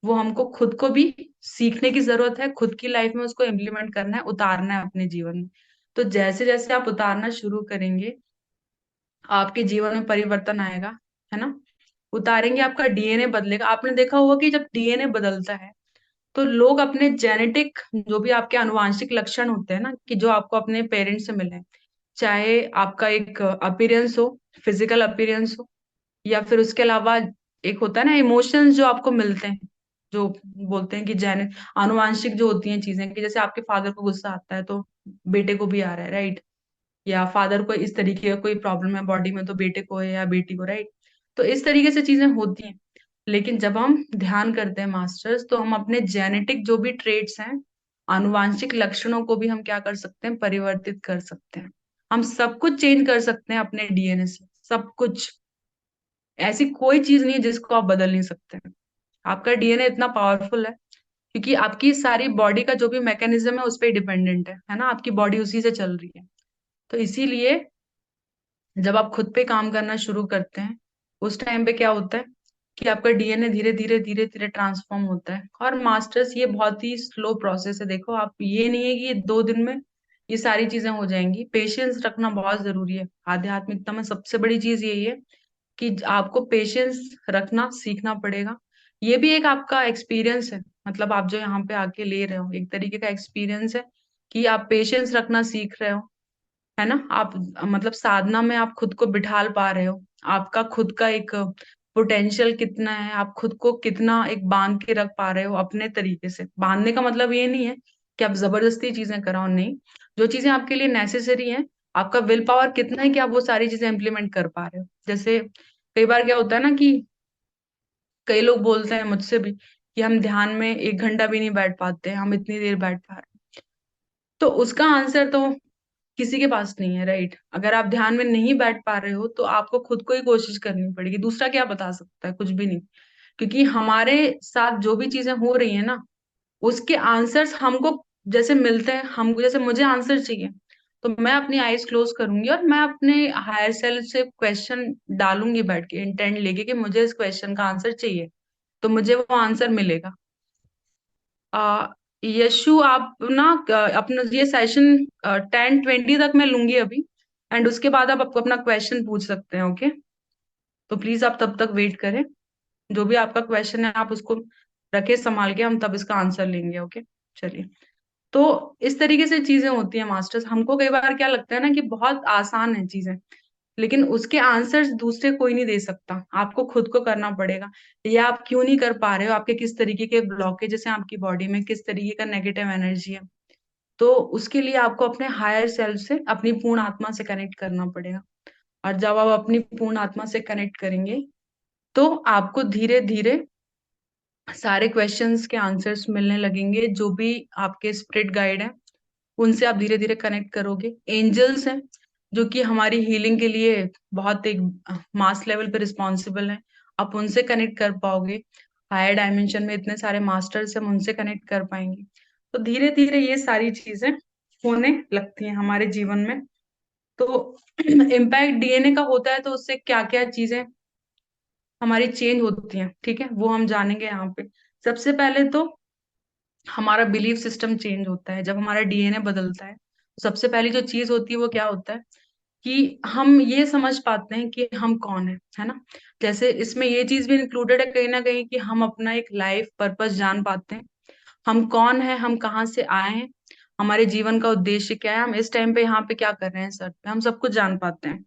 वो हमको खुद को भी सीखने की जरूरत है, खुद की लाइफ में उसको इम्प्लीमेंट करना है, उतारना है अपने जीवन में। तो जैसे जैसे आप उतारना शुरू करेंगे, आपके जीवन में परिवर्तन आएगा, है ना। उतारेंगे, आपका डीएनए बदलेगा। आपने देखा होगा कि जब डीएनए बदलता है तो लोग अपने जेनेटिक, जो भी आपके अनुवांशिक लक्षण होते हैं ना, कि जो आपको अपने पेरेंट्स से मिले, चाहे आपका एक अपीयरेंस हो, फिजिकल अपीयरेंस हो, या फिर उसके अलावा एक होता है ना इमोशंस जो आपको मिलते हैं, जो बोलते हैं कि जेने आनुवांशिक जो होती हैं चीजें, कि जैसे आपके फादर को गुस्सा आता है तो बेटे को भी आ रहा है, राइट। या फादर को इस तरीके का कोई प्रॉब्लम है बॉडी में तो बेटे को है या बेटी को, राइट। तो इस तरीके से चीजें होती हैं। लेकिन जब हम ध्यान करते हैं मास्टर्स, तो हम अपने जेनेटिक जो भी ट्रेड्स हैं, आनुवांशिक लक्षणों को भी हम क्या कर सकते हैं? परिवर्तित कर सकते हैं। हम सब कुछ चेंज कर सकते हैं अपने डीएनए से, सब कुछ। ऐसी कोई चीज नहीं है जिसको आप बदल नहीं सकते। आपका डीएनए इतना पावरफुल है, क्योंकि आपकी सारी बॉडी का जो भी मैकेनिज्म है उस पर डिपेंडेंट है ना, आपकी बॉडी उसी से चल रही है। तो इसीलिए जब आप खुद पे काम करना शुरू करते हैं, उस टाइम पे क्या होता है कि आपका डीएनए धीरे धीरे धीरे धीरे ट्रांसफॉर्म होता है। और मास्टर्स ये बहुत ही स्लो प्रोसेस है। देखो आप, ये नहीं है कि ये 2 दिन में ये सारी चीजें हो जाएंगी। पेशेंस रखना बहुत जरूरी है। आध्यात्मिकता में सबसे बड़ी चीज यही है कि आपको पेशेंस रखना सीखना पड़ेगा। ये भी एक आपका एक्सपीरियंस है, मतलब आप जो यहाँ पे आके ले रहे हो एक तरीके का एक्सपीरियंस है कि आप पेशेंस रखना सीख रहे हो, है ना। आप मतलब साधना में आप खुद को बिठाल पा रहे हो। आपका खुद का एक पोटेंशियल कितना है, आप खुद को कितना एक बांध के रख पा रहे हो अपने तरीके से। बांधने का मतलब ये नहीं है कि आप जबरदस्ती चीजें कराओ, नहीं। जो चीजें आपके लिए नेसेसरी हैं, आपका विल पावर कितना है कि आप वो सारी चीजें इंप्लीमेंट कर पा रहे हो। जैसे कई बार क्या होता है ना कि कई लोग बोलते हैं मुझसे भी कि हम ध्यान में 1 घंटा भी नहीं बैठ पाते, हम इतनी देर बैठ पा रहे हैं। तो उसका आंसर तो किसी के पास नहीं है, राइट। अगर आप ध्यान में नहीं बैठ पा रहे हो तो आपको खुद को ही कोशिश करनी पड़ेगी, दूसरा क्या बता सकता है? कुछ भी नहीं। क्योंकि हमारे साथ जो भी चीजें हो रही है ना, उसके आंसर्स हमको जैसे मिलते हैं, हमको जैसे मुझे आंसर चाहिए तो मैं अपनी आईज क्लोज करूंगी और मैं अपने हायर सेल्फ से क्वेश्चन डालूंगी बैठ के, इंटेंट लेके कि मुझे इस क्वेश्चन का आंसर चाहिए, तो मुझे वो आंसर मिलेगा। आ, यशु आप ना अपना ये सेशन 10-20 तक मैं लूंगी अभी, एंड उसके बाद आप अपना क्वेश्चन पूछ सकते हैं, ओके। तो प्लीज आप तब तक वेट करें। जो भी आपका क्वेश्चन है आप उसको रखे संभाल के, हम तब इसका आंसर लेंगे, ओके। चलिए। तो इस तरीके से चीजें होती हैं मास्टर्स। हमको कई बार क्या लगता है ना कि बहुत आसान है चीजें, लेकिन उसके आंसर्स दूसरे कोई नहीं दे सकता, आपको खुद को करना पड़ेगा। या आप क्यों नहीं कर पा रहे हो, आपके किस तरीके के ब्लॉकेजेस हैं आपकी बॉडी में, किस तरीके का नेगेटिव एनर्जी है। तो उसके लिए आपको अपने हायर सेल्फ से, अपनी पूर्ण आत्मा से कनेक्ट करना पड़ेगा। और जब आप अपनी पूर्ण आत्मा से कनेक्ट करेंगे तो आपको धीरे धीरे सारे क्वेश्चंस के आंसर्स मिलने लगेंगे। जो भी आपके स्पिरिट गाइड है उनसे आप धीरे धीरे कनेक्ट करोगे। एंजल्स हैं जो कि हमारी हीलिंग के लिए बहुत एक मास लेवल पे रिस्पॉन्सिबल है, आप उनसे कनेक्ट कर पाओगे। हायर डायमेंशन में इतने सारे मास्टर्स हम उनसे कनेक्ट कर पाएंगे। तो धीरे धीरे ये सारी चीजें होने लगती हैं हमारे जीवन में। तो इम्पैक्ट डीएनए का होता है, तो उससे क्या क्या चीजें हमारी चेंज होती हैं, ठीक है, वो हम जानेंगे यहाँ पे। सबसे पहले तो हमारा बिलीफ सिस्टम चेंज होता है जब हमारा डीएनए बदलता है। तो सबसे पहली जो चीज होती है वो क्या होता है कि हम ये समझ पाते हैं कि हम कौन है ना। जैसे इसमें ये चीज भी इंक्लूडेड है कहीं ना कहीं कि हम अपना एक लाइफ पर्पस जान पाते हैं। हम कौन है, हम कहाँ से आए हैं, हमारे जीवन का उद्देश्य क्या है, हम इस टाइम पे यहाँ पे क्या कर रहे हैं सर पे, हम सब कुछ जान पाते हैं।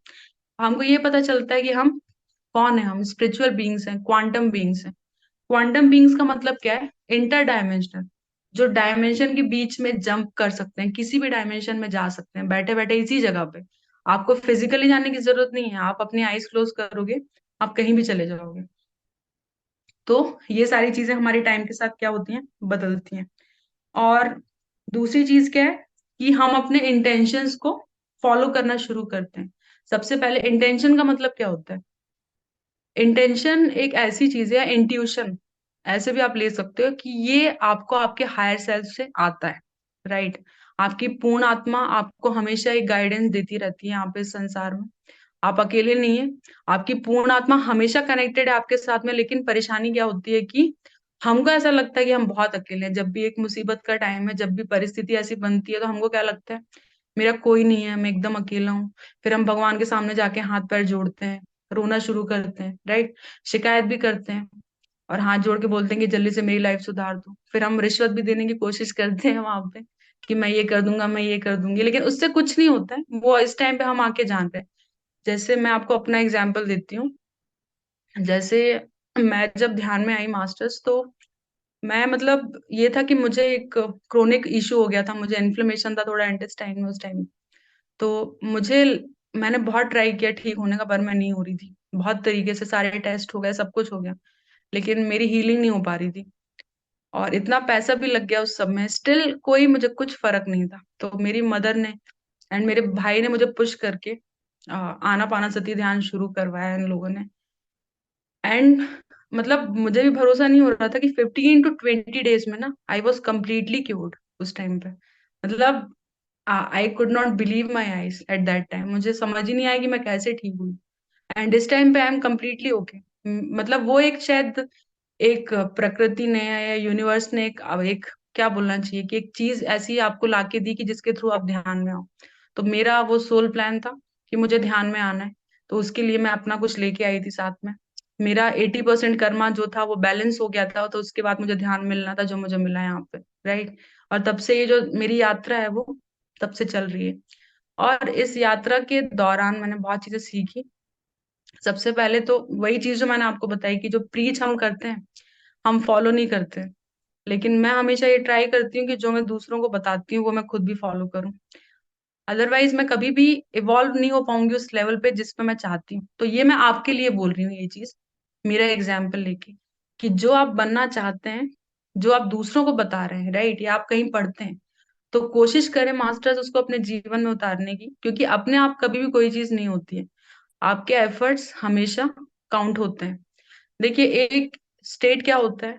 हमको ये पता चलता है कि हम कौन है, हम स्पिरिचुअल बीइंग्स हैं, क्वांटम बीइंग्स हैं। क्वांटम बीइंग्स का मतलब क्या है, इंटर डायमेंशनल, जो डायमेंशन के बीच में जंप कर सकते हैं, किसी भी डायमेंशन में जा सकते हैं बैठे बैठे इसी जगह पे। आपको फिजिकली जाने की जरूरत नहीं है, आप अपनी आईज क्लोज करोगे, आप कहीं भी चले जाओगे। तो ये सारी चीजें हमारी टाइम के साथ क्या होती हैं, बदलती हैं। और दूसरी चीज क्या है कि हम अपने इंटेंशंस को फॉलो करना शुरू करते हैं। सबसे पहले इंटेंशन का मतलब क्या होता है, इंटेंशन एक ऐसी चीज है, इंट्यूशन ऐसे भी आप ले सकते हो, कि ये आपको आपके हायर सेल्फ से आता है, राइट। आपकी पूर्ण आत्मा आपको हमेशा एक गाइडेंस देती रहती है यहाँ पे इस संसार में। आप अकेले नहीं है, आपकी पूर्ण आत्मा हमेशा कनेक्टेड है आपके साथ में। लेकिन परेशानी क्या होती है कि हमको ऐसा लगता है कि हम बहुत अकेले हैं। जब भी एक मुसीबत का टाइम है, जब भी परिस्थिति ऐसी बनती है, तो हमको क्या लगता है, मेरा कोई नहीं है, मैं एकदम अकेला हूँ। फिर हम भगवान के सामने जाके हाथ पैर जोड़ते हैं, रोना शुरू करते हैं, राइट, शिकायत भी करते हैं, और हाथ जोड़ के बोलते हैं कि जल्दी से मेरी लाइफ सुधार दो। फिर हम रिश्वत भी देने की कोशिश करते हैं वहां पे, कि मैं ये कर दूंगा, मैं ये कर दूंगी, लेकिन उससे कुछ नहीं होता है। वो इस टाइम पे हम आके जान रहे हैं। जैसे मैं आपको अपना एग्जाम्पल देती हूँ। जैसे मैं जब ध्यान में आई मास्टर्स, तो मैं मतलब ये था कि मुझे एक क्रोनिक इशू हो गया था, मुझे इन्फ्लेमेशन था थोड़ा इंटेस्टाइन में उस टाइम। तो मुझे, मैंने बहुत ट्राई किया ठीक होने का, पर मैं नहीं हो रही थी। बहुत तरीके से सारे टेस्ट हो गए, सब कुछ हो गया, लेकिन मेरी हीलिंग नहीं हो पा रही थी। और इतना पैसा भी लग गया उस सब में, स्टिल कोई मुझे कुछ फर्क नहीं था। तो मेरी मदर ने एंड मेरे भाई ने मुझे पुश करके आना पाना सती ध्यान शुरू करवाया इन लोगों ने। एंड मतलब मुझे भी भरोसा नहीं हो रहा था कि 15 to 20 days में ना आई वॉज कम्प्लीटली क्योर्ड उस टाइम पे। मतलब I could not believe my eyes at that time, मुझे समझ ही नहीं आया कि मैं कैसे ठीक हुई। एंड इस टाइम पे आई एम कम्प्लीटली ओके। मतलब वो एक शायद एक प्रकृति ने या यूनिवर्स ने एक क्या बोलना चाहिए, कि एक चीज ऐसी आपको लाके दी कि जिसके थ्रू आप ध्यान में आओ। तो मेरा वो सोल प्लान था कि मुझे ध्यान में आना है। तो उसके लिए मैं अपना कुछ लेके आई थी साथ में। मेरा 80% कर्मा जो था वो बैलेंस हो गया था, तो उसके बाद मुझे ध्यान मिलना था, जो मुझे मिला यहाँ पे, राइट। और तब से ये जो मेरी यात्रा है वो तब से चल रही है। और इस यात्रा के दौरान मैंने बहुत चीजें सीखी। सबसे पहले तो वही चीज जो मैंने आपको बताई, कि जो प्रीच हम करते हैं हम फॉलो नहीं करते। लेकिन मैं हमेशा ये ट्राई करती हूँ कि जो मैं दूसरों को बताती हूँ वो मैं खुद भी फॉलो करूँ। अदरवाइज मैं कभी भी इवॉल्व नहीं हो पाऊंगी उस लेवल पे जिस पे मैं चाहती हूँ। तो ये मैं आपके लिए बोल रही हूँ ये चीज, मेरा एग्जाम्पल लेके, कि जो आप बनना चाहते हैं, जो आप दूसरों को बता रहे हैं, राइट, या आप कहीं पढ़ते हैं, तो कोशिश करें मास्टर्स उसको अपने जीवन में उतारने की। क्योंकि अपने आप कभी भी कोई चीज नहीं होती है, आपके एफर्ट्स हमेशा काउंट होते हैं। देखिए, एक स्टेट क्या होता है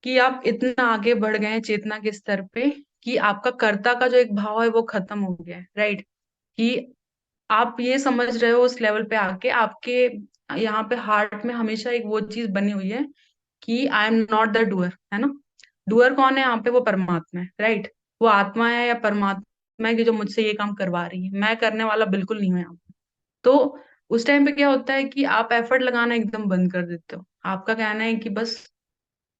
कि आप इतना आगे बढ़ गए हैं चेतना के स्तर पे, कि आपका कर्ता का जो एक भाव है वो खत्म हो गया है, राइट। कि आप ये समझ रहे हो उस लेवल पे आके, आपके यहाँ पे हार्ट में हमेशा एक वो चीज बनी हुई है कि I am not the doer, है ना। डूअर कौन है यहाँ पे, वो परमात्मा है, राइट। वो आत्मा है या परमात्मा है कि जो मुझसे ये काम करवा रही है, मैं करने वाला बिल्कुल नहीं हूँ यहाँ पे। तो उस टाइम पे क्या होता है कि आप एफर्ट लगाना एकदम बंद कर देते हो। आपका कहना है कि बस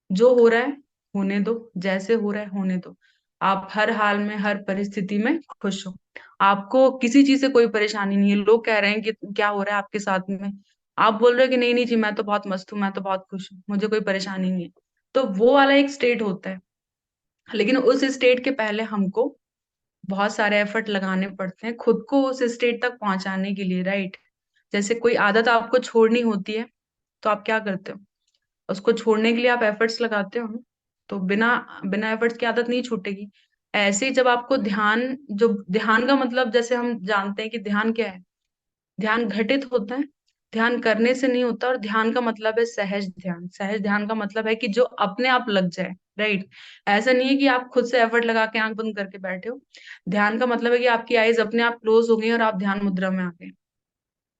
जो हो रहा है होने दो, जैसे हो रहा है होने दो, आप हर हाल में हर परिस्थिति में खुश हो। आपको किसी चीज से कोई परेशानी नहीं है, लोग कह रहे हैं कि क्या हो रहा है आपके साथ में, आप बोल रहे हो कि नहीं नहीं जी मैं तो बहुत मस्त हूँ, मैं तो बहुत खुश हूँ, मुझे कोई परेशानी नहीं है। तो वो वाला एक स्टेट होता है। लेकिन उस स्टेट के पहले हमको बहुत सारे एफर्ट लगाने पड़ते हैं खुद को उस स्टेट तक पहुंचाने के लिए, राइट। जैसे कोई आदत आपको छोड़नी होती है, तो आप क्या करते हो, उसको छोड़ने के लिए आप एफर्ट्स लगाते हो ना। तो बिना बिना एफर्ट्स की आदत नहीं छूटेगी। ऐसे ही जब आपको ध्यान, जो ध्यान का मतलब जैसे हम जानते हैं कि ध्यान क्या है, ध्यान घटित होता है, ध्यान करने से नहीं होता। और ध्यान का मतलब है सहज ध्यान। सहज ध्यान का मतलब है कि जो अपने आप लग जाए, राइट। ऐसा नहीं है कि आप खुद से एफर्ट लगा के आंख बंद करके बैठे हो। ध्यान का मतलब है कि आपकी आईज अपने आप क्लोज हो गई और आप ध्यान मुद्रा में आ गए।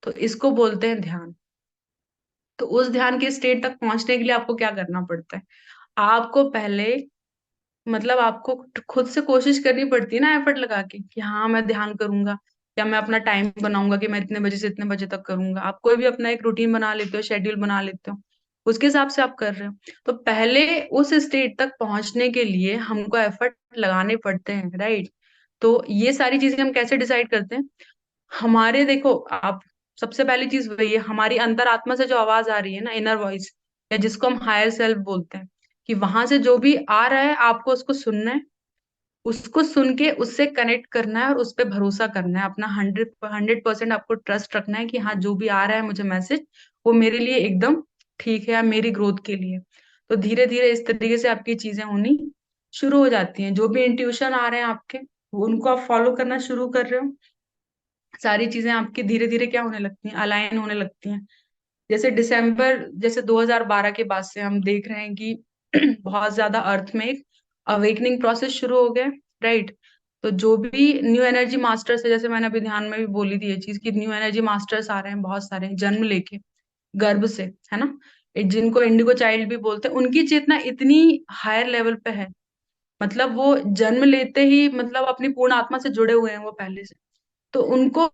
तो इसको बोलते हैं ध्यान। तो उस ध्यान के स्टेट तक पहुंचने के लिए आपको क्या करना पड़ता है, आपको पहले मतलब आपको खुद से कोशिश करनी पड़ती है ना, एफर्ट लगा के कि हाँ मैं ध्यान करूंगा, या मैं अपना टाइम बनाऊंगा कि मैं इतने बजे से इतने बजे तक करूंगा। आप कोई भी अपना एक रूटीन बना लेते हो, शेड्यूल बना लेते हो, उसके हिसाब से आप कर रहे हो। तो पहले उस स्टेट तक पहुंचने के लिए हमको एफर्ट लगाने पड़ते हैं, राइट। तो ये सारी चीजें हम कैसे डिसाइड करते हैं, हमारे देखो आप, सबसे पहली चीज वही है, हमारी अंतरात्मा से जो आवाज आ रही है ना, इनर वॉइस, या जिसको हम हायर सेल्फ बोलते हैं, कि वहां से जो भी आ रहा है आपको उसको सुनना है, उसको सुन के उससे कनेक्ट करना है और उस पर भरोसा करना है। अपना 100% आपको ट्रस्ट रखना है कि हाँ जो भी आ रहा है मुझे मैसेज, वो मेरे लिए एकदम ठीक है या मेरी ग्रोथ के लिए। तो धीरे धीरे इस तरीके से आपकी चीजें होनी शुरू हो जाती हैं। जो भी इंट्यूशन आ रहे हैं आपके, वो उनको आप फॉलो करना शुरू कर रहे हो, सारी चीजें आपकी धीरे धीरे क्या होने लगती हैं, अलाइन होने लगती हैं। जैसे दिसंबर, जैसे 2012 के बाद से हम देख रहे हैं कि बहुत ज्यादा अर्थ में एक अवेकनिंग प्रोसेस शुरू हो गया, राइट। तो जो भी न्यू एनर्जी मास्टर्स है, जैसे मैंने अभी ध्यान में भी बोली थी ये चीज कि न्यू एनर्जी मास्टर्स आ रहे हैं बहुत सारे, जन्म लेके, गर्भ से, है ना, जिनको इंडिगो चाइल्ड भी बोलते हैं, उनकी चेतना इतनी हायर लेवल पे है, मतलब वो जन्म लेते ही मतलब अपनी पूर्ण आत्मा से जुड़े हुए हैं वो पहले से। तो उनको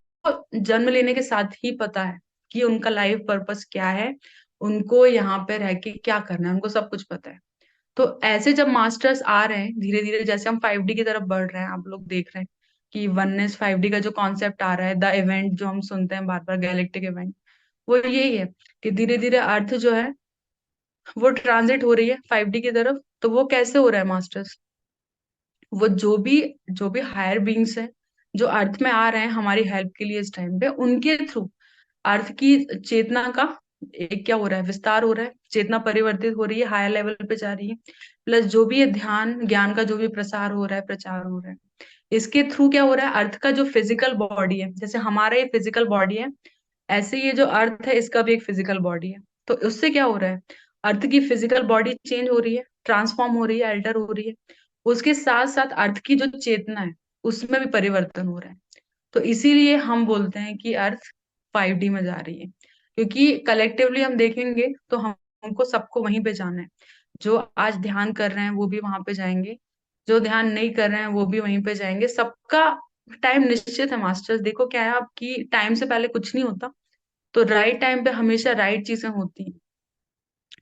जन्म लेने के साथ ही पता है कि उनका लाइफ पर्पस क्या है, उनको यहाँ पे रह के क्या करना है, उनको सब कुछ पता है। तो ऐसे जब मास्टर्स आ रहे हैं धीरे धीरे, जैसे हम 5D की तरफ बढ़ रहे हैं, आप लोग देख रहे हैं कि वननेस 5D का जो कॉन्सेप्ट आ रहा है, द इवेंट जो हम सुनते हैं बार बार, गैलेक्टिक इवेंट, वो यही है कि धीरे धीरे अर्थ जो है वो ट्रांजिट हो रही है 5D की तरफ। तो वो कैसे हो रहा है मास्टर्स, वो जो भी हायर बींग्स हैं जो अर्थ में आ रहे हैं हमारी हेल्प के लिए इस टाइम पे, उनके थ्रू अर्थ की चेतना का एक क्या हो रहा है, विस्तार हो रहा है, चेतना परिवर्तित हो रही है, हायर लेवल पे जा रही है। प्लस जो भी ये ध्यान ज्ञान का जो भी प्रसार हो रहा है, प्रचार हो रहा है, इसके थ्रू क्या हो रहा है, अर्थ का जो फिजिकल बॉडी है, जैसे हमारा ये फिजिकल बॉडी है, ऐसे ये जो अर्थ है इसका भी एक फिजिकल बॉडी है। तो उससे क्या हो रहा है, अर्थ की फिजिकल बॉडी चेंज हो रही है, ट्रांसफॉर्म हो रही है, अल्टर हो रही है। उसके साथ साथ अर्थ की जो चेतना है उसमें भी परिवर्तन हो रहा है। तो इसीलिए हम बोलते हैं कि अर्थ 5D में जा रही है, क्योंकि कलेक्टिवली हम देखेंगे तो हमको सबको वहीं पे जाना है। जो आज ध्यान कर रहे हैं वो भी वहां पे जाएंगे, जो ध्यान नहीं कर रहे हैं वो भी वहीं पे जाएंगे। सबका टाइम निश्चित है मास्टर्स। देखो क्या है, आपकी टाइम से पहले कुछ नहीं होता, तो राइट टाइम पे हमेशा राइट चीजें होती हैं।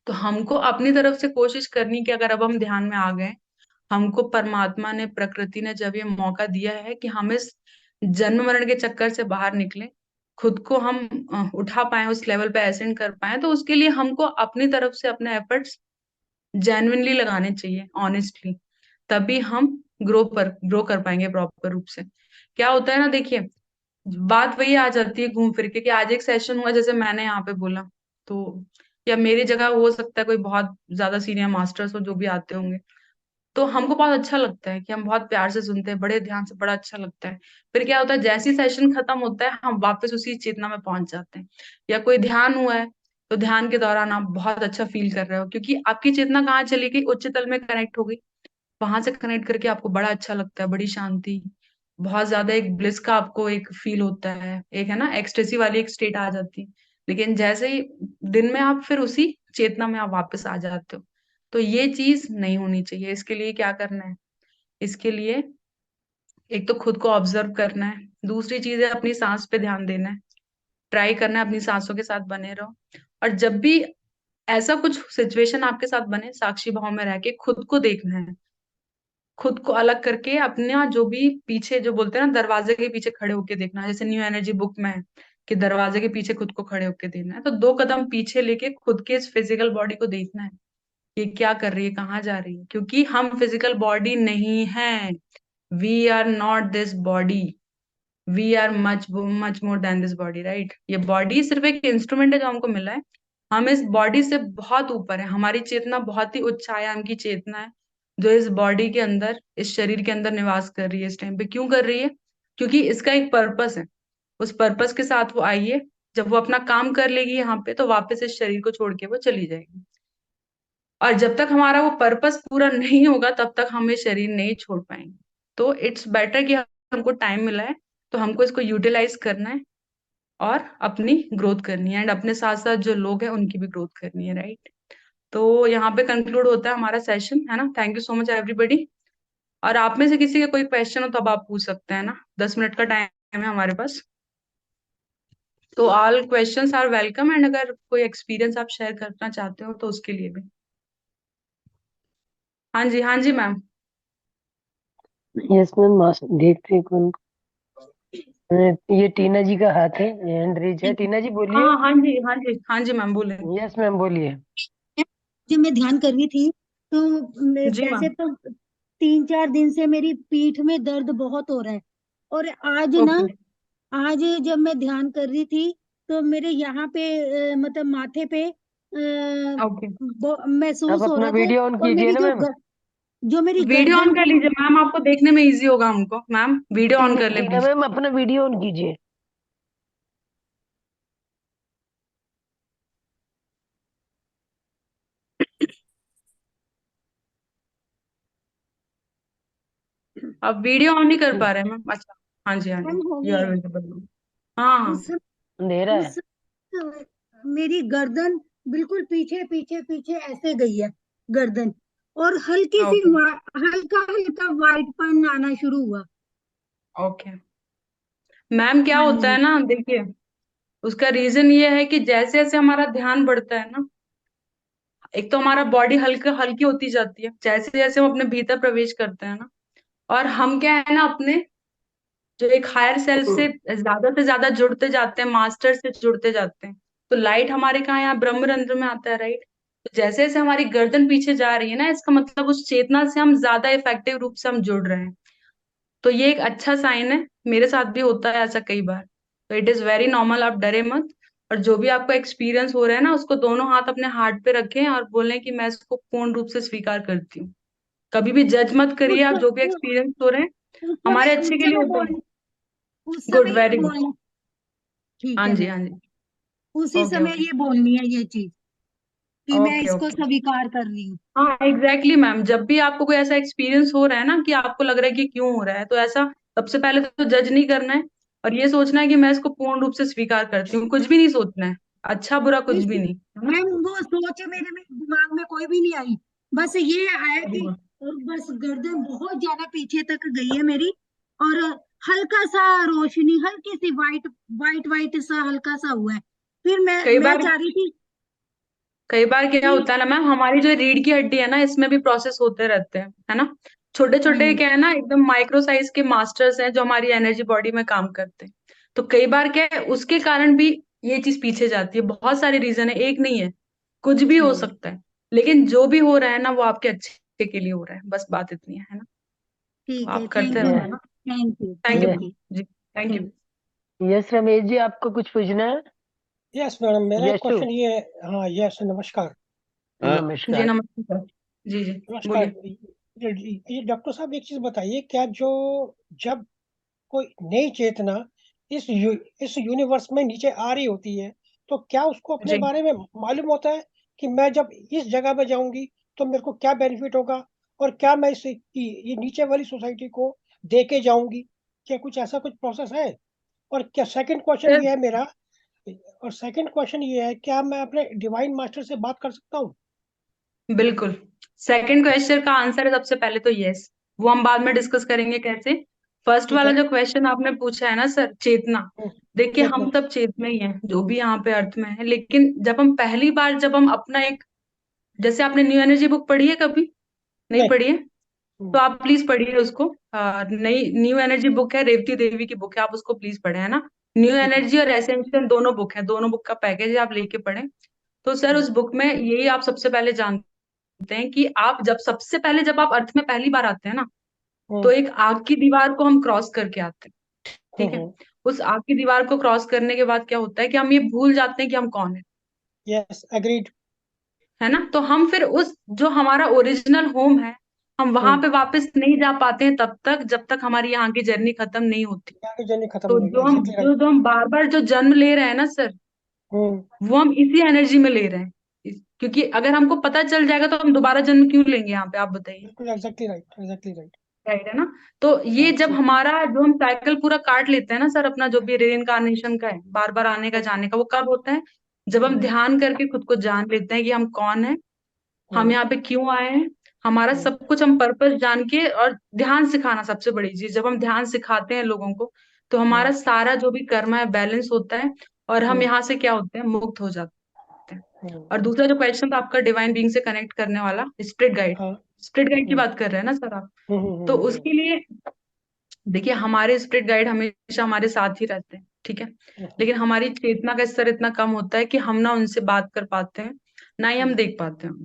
तो हमको अपनी तरफ से कोशिश करनी कि अगर अब हम ध्यान में आ गए, हमको परमात्मा ने, प्रकृति ने जब ये मौका दिया है कि हम इस जन्म मरण के चक्कर से बाहर निकले, खुद को हम उठा पाए, उस लेवल पे असेंड कर पाए, तो उसके लिए हमको अपनी तरफ से अपने एफर्ट्स जेन्युइनली लगाने चाहिए, ऑनेस्टली। तभी हम ग्रो कर पाएंगे प्रॉपर रूप से। क्या होता है ना, देखिए बात वही आ जाती है घूम फिर के कि आज एक सेशन हुआ जैसे मैंने यहाँ पे बोला, तो या मेरी जगह हो सकता है कोई बहुत ज्यादा सीनियर मास्टर्स हो जो भी आते होंगे, तो हमको बहुत अच्छा लगता है कि हम बहुत प्यार से सुनते हैं, बड़े ध्यान से, बड़ा अच्छा लगता है। फिर क्या होता है, जैसे ही सेशन खत्म होता है हम वापस उसी चेतना में पहुंच जाते हैं। या कोई ध्यान हुआ है, तो ध्यान के दौरान आप बहुत अच्छा फील कर रहे हो क्योंकि आपकी चेतना कहाँ चली गई, उच्च तल में कनेक्ट हो गई। वहां से कनेक्ट करके आपको बड़ा अच्छा लगता है, बड़ी शांति, बहुत ज्यादा एक ब्लिस का आपको एक फील होता है, एक है ना एक्सटेसी वाली एक स्टेट आ जाती है। लेकिन जैसे ही दिन में आप फिर उसी चेतना में आप वापस आ जाते हो। तो ये चीज नहीं होनी चाहिए। इसके लिए क्या करना है, इसके लिए एक तो खुद को ऑब्जर्व करना है, दूसरी चीज है अपनी सांस पे ध्यान देना है, ट्राई करना है अपनी सांसों के साथ बने रहो। और जब भी ऐसा कुछ सिचुएशन आपके साथ बने, साक्षी भाव में रह के खुद को देखना है, खुद को अलग करके अपना जो भी पीछे जो बोलते हैं ना, दरवाजे के पीछे खड़े होके देखना, जैसे न्यू एनर्जी बुक में है कि दरवाजे के पीछे खुद को खड़े होके देखना है। तो 2 कदम पीछे लेके खुद के इस फिजिकल बॉडी को देखना है, ये क्या कर रही है, कहाँ जा रही है, क्योंकि हम फिजिकल बॉडी नहीं है। We are not this body, we are much much more than this body, right. ये बॉडी सिर्फ एक इंस्ट्रूमेंट है जो हमको मिला है। हम इस बॉडी से बहुत ऊपर है, हमारी चेतना बहुत ही उच्च आयाम की चेतना है, जो इस बॉडी के अंदर, इस शरीर के अंदर निवास कर रही है इस टाइम पे। क्यों कर रही है? क्योंकि इसका एक पर्पस है। उस पर्पस के साथ वो आई है। जब वो अपना काम कर लेगी यहाँ पे, तो वापस इस शरीर को छोड़ के वो चली जाएगी। और जब तक हमारा वो पर्पस पूरा नहीं होगा, तब तक हम ये शरीर नहीं छोड़ पाएंगे। तो इट्स बेटर कि हमको टाइम मिला है, तो हमको इसको यूटिलाइज करना है और अपनी ग्रोथ करनी है, एंड अपने साथ साथ जो लोग हैं उनकी भी ग्रोथ करनी है, राइट। तो यहाँ पे कंक्लूड होता है हमारा सेशन, है ना। Thank you so much everybody. और आप में से किसी का कोई क्वेश्चन हो तो अब आप पूछ सकते हैं ना, 10 मिनट का टाइम है हमारे पास। तो all questions are welcome, and अगर कोई एक्सपीरियंस आप शेयर करना चाहते हो तो उसके लिए भी। हाँ जी, हाँ जी मैम। यस मैम, देखते हैं कौन। ये टीना जी का हाथ है, हैंड रेज है। टीना जी बोलिए। हाँ हाँ जी, हाँ जी, हाँ जी मैम, बोले। यस मैम बोलिए। जब मैं ध्यान कर रही थी तो जी वैसे मैम। तो 3-4 दिन से मेरी पीठ में दर्द बहुत हो रहा है। और आज ना, ओके। आज जब मैं ध्यान कर रही थी तो मेरे यहाँ पे मतलब माथे पे ओके, आप महसूस हो अपना रहा था। वीडियो ऑन और कीजिए मेरी ना मैम। जो मेरी वीडियो ऑन गर्दन कर थी। लीजिए मैम, आपको देखने में इजी होगा हमको। मैम वीडियो ऑन कर ले टीना प्लीज। मैम अपना वीडियो ऑन कीजिए। अब वीडियो ऑन नहीं कर पा रहे हैं मैम, अच्छा। हाँ जी, हाँ जी, हम हो यू गई आर है। विजिबल। हाँ हाँ। उस अंधेरा है। उस मेरी गर्दन बिल्कुल पीछे पीछे पीछे ऐसे गई है, गर्दन। और हल्की सी ओके हल्का हल्का वाइटपन आना शुरू हुआ। ओके मैम, क्या हाँ होता जी। है ना, देखिए, उसका रीजन ये है कि जैसे जैसे हमारा ध्यान बढ़ता है ना, एक तो हमारा बॉडी हल्का हल्की होती जाती है जैसे जैसे हम अपने भीतर प्रवेश करते हैं ना। और हम क्या है ना, अपने जो एक हायर सेल्फ से ज्यादा जुड़ते जाते हैं, मास्टर से जुड़ते जाते हैं। तो लाइट हमारे कहाँ, यहाँ ब्रह्मरंध्र में आता है, राइट। तो जैसे जैसे हमारी गर्दन पीछे जा रही है ना, इसका मतलब उस चेतना से हम ज्यादा इफेक्टिव रूप से हम जुड़ रहे हैं। तो ये एक अच्छा साइन है, मेरे साथ भी होता है ऐसा कई बार। तो इट इज वेरी नॉर्मल, आप डरे मत। और जो भी आपको एक्सपीरियंस हो रहा है ना, उसको दोनों हाथ अपने हार्ट पे रखें और बोलें कि मैं इसको पूर्ण रूप से स्वीकार करती हूँ। कभी भी जज मत उस करिए, आप जो भी उ- एक्सपीरियंस हो रहे हैं उस हमारे समय अच्छे के लिए होता है। उस गुड, समय ये वेरी गुड। बोलना। ठीक हाँ है जी, मैम। हाँ जी। उसी ओके समय ओके ये बोलनी है ये चीज, कि मैं ओके इसको ओके। स्वीकार कर रही हूँ। हाँ एग्जैक्टली मैम, जब भी आपको कोई ऐसा एक्सपीरियंस हो रहा है ना कि आपको लग रहा है कि क्यों हो रहा है, तो ऐसा सबसे पहले तो जज नहीं करना है। और ये सोचना है कि मैं इसको पूर्ण रूप से स्वीकार करती हूँ, कुछ भी नहीं सोचना है, अच्छा बुरा कुछ इस भी नहीं, है ना। मैम वो सोच मेरे में दिमाग में कोई भी नहीं आई। बस ये आया वेरी कि गुड। बस गर्दन बहुत ज्यादा पीछे तक गई है मेरी। और हल्का सा रोशनी, हल्की सी वाइट वाइट वाइट सा हल्का सा हुआ है। फिर कई मैं बार चाह रही थी कई बार क्या कि होता है ना मैम, हमारी जो रीढ़ की हड्डी है ना, इसमें भी प्रोसेस होते रहते हैं, है ना। छोटे हाँ छोटे जी। क्या है ना, एकदम माइक्रो साइज के मास्टर्स हैं जो हमारी एनर्जी बॉडी में काम करते हैं। तो कई बार क्या है, उसके कारण भी ये चीज पीछे जाती है। बहुत सारे रीजन है, एक नहीं है, कुछ भी हो हम्म, सकता है। लेकिन जो भी हो रहा है ना, वो आपके अच्छे के लिए हो रहा है, बस बात इतनी है ना। तो ठीक है। आप करते थैंक यू रहो, ये है मैम। ना। थैंक यू थैंक यू ये थैंक मैम यू। जी, thank you. Thank yes Ramesh ji, आपको कुछ पूछना है? यस मैडम, मेरा यशु, क्वेश्चन ये है। हाँ यस, नमस्कार। जी नमस्कार। नमस्ते सर। जी जी, नमस्कार। बोलिए। ये डॉक्टर साहब एक चीज बताइए, क्या जो जब कोई नई चेतना इस यूनिवर्स में नीचे आ रही होती है, तो क्या उसको अपने जी बारे में मालूम होता है कि मैं जब इस जगह पे जाऊंगी तो मेरे को क्या बेनिफिट होगा, और क्या मैं ये नीचे वाली सोसाइटी को दे के जाऊंगी? क्या कुछ ऐसा कुछ प्रोसेस है? और क्या सेकंड क्वेश्चन सर, ये है मेरा, और सेकंड क्वेश्चन ये है, क्या मैं अपने डिवाइन मास्टर से बात कर सकता हूँ? बिल्कुल। सेकंड क्वेश्चन का आंसर है सबसे पहले तो यस। वो हम बाद में डिस्कस करेंगे कैसे। फर्स्ट ठीक वाला है। जो क्वेश्चन आपने पूछा है ना सर, चेतना। हम्म, देखिए, चेतना। हम सब चेतना ही हैं जो भी यहाँ पे अर्थ में है, लेकिन जब हम पहली बार, जब हम अपना एक, जैसे आपने न्यू एनर्जी बुक पढ़ी है कभी? नहीं नहीं। पढ़ी है? तो आप प्लीज पढ़िए उसको। नई न्यू एनर्जी बुक है, रेवती देवी की बुक है, आप उसको प्लीज पढ़े, है ना। न्यू ठीक है। एनर्जी और एसेंशियल दोनों बुक है, दोनों बुक का पैकेज है, आप लेके पढ़ें। तो सर हम्म, उस बुक में यही आप सबसे पहले जानते हैं कि आप जब सबसे पहले जब आप अर्थ में पहली बार आते हैं ना, तो हम्म, एक आग की दीवार को हम क्रॉस करके आते हैं, ठीक है। हम्म। उस आग की दीवार को क्रॉस करने के बाद क्या होता है कि हम ये भूल जाते हैं कि हम कौन यस, एग्रीड। है ना। तो हम फिर उस जो हमारा ओरिजिनल होम है, हम वहां हम्म। पे वापस नहीं जा पाते हैं तब तक जब तक हमारी यहाँ की जर्नी खत्म नहीं होती। यहाँ की जर्नी खत्म तो नहीं होगी, जो हम एग्जैक्टली राइट। जो हम बार बार जो जन्म ले रहे हैं ना सर, हम्म। वो हम इसी एनर्जी में ले रहे हैं। क्योंकि अगर हमको पता चल जाएगा तो हम दोबारा जन्म क्यों लेंगे यहाँ पे, आप बताइए। बिल्कुल exactly right, exactly right. Right है ना। तो ये हाँ, जब ठीक। हमारा जो हम साइकिल पूरा काट लेते हैं ना सर, अपना जो भी रीइंकार्नेशन का है, बार बार आने का हम्म, जाने का, वो कब होता है? जब हम हम्म, ध्यान करके खुद को जान लेते हैं कि हम कौन है, हम हम्म, यहाँ पे क्यों आए हैं, हमारा हम्म, सब कुछ हम पर्पस जान के। और ध्यान सिखाना सबसे बड़ी चीज, जब हम ध्यान सिखाते हैं लोगों को, तो हम्म, हमारा सारा जो भी कर्म है बैलेंस होता है, और हम हम्म, यहाँ से क्या होते हैं, मुक्त हो जाते हैं। और हम्म। दूसरा जो क्वेश्चन था आपका डिवाइन बीइंग से कनेक्ट करने वाला, स्पिरिट गाइड, हाँ। स्पिरिट गाइड की हम्म, बात कर रहे हैं ना सर आप। हम्म, तो उसके लिए देखिए, हमारे स्पिरिट गाइड हमेशा हमारे साथ ही रहते हैं, ठीक है। हम्म, लेकिन हमारी चेतना का स्तर इतना कम होता है कि हम ना उनसे बात कर पाते हैं, ना ही हम हम्म, देख पाते हैं।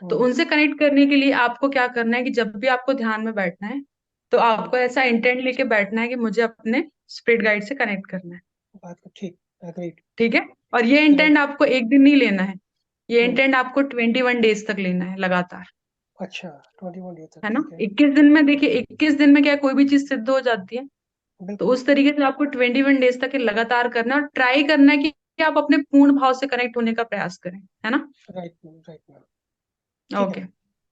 तो हम्म। उनसे कनेक्ट करने के लिए आपको क्या करना है कि जब भी आपको ध्यान में बैठना है, तो हम्म। आपको ऐसा इंटेंट लेके बैठना है कि मुझे अपने स्पिरिट गाइड से कनेक्ट करना है, बात कर, ठीक। एग्रीड। ठीक है। और ये राइट। इंटेंट आपको एक दिन नहीं लेना है, ये हम्म। इंटेंट आपको 21 डेज तक लेना है लगातार, अच्छा, 21 डे तक, है ना। ठीक है। 21 दिन में देखिए, 21 दिन में क्या कोई भी चीज सिद्ध हो जाती है। तो बिल्कुल। उस तरीके से आपको 21 डेज तक ये लगातार करना है, और ट्राई करना है कि आप अपने पूर्ण भाव से कनेक्ट होने का प्रयास करें, है ना। Right ma'am, right ma'am. ठीक है। ओके।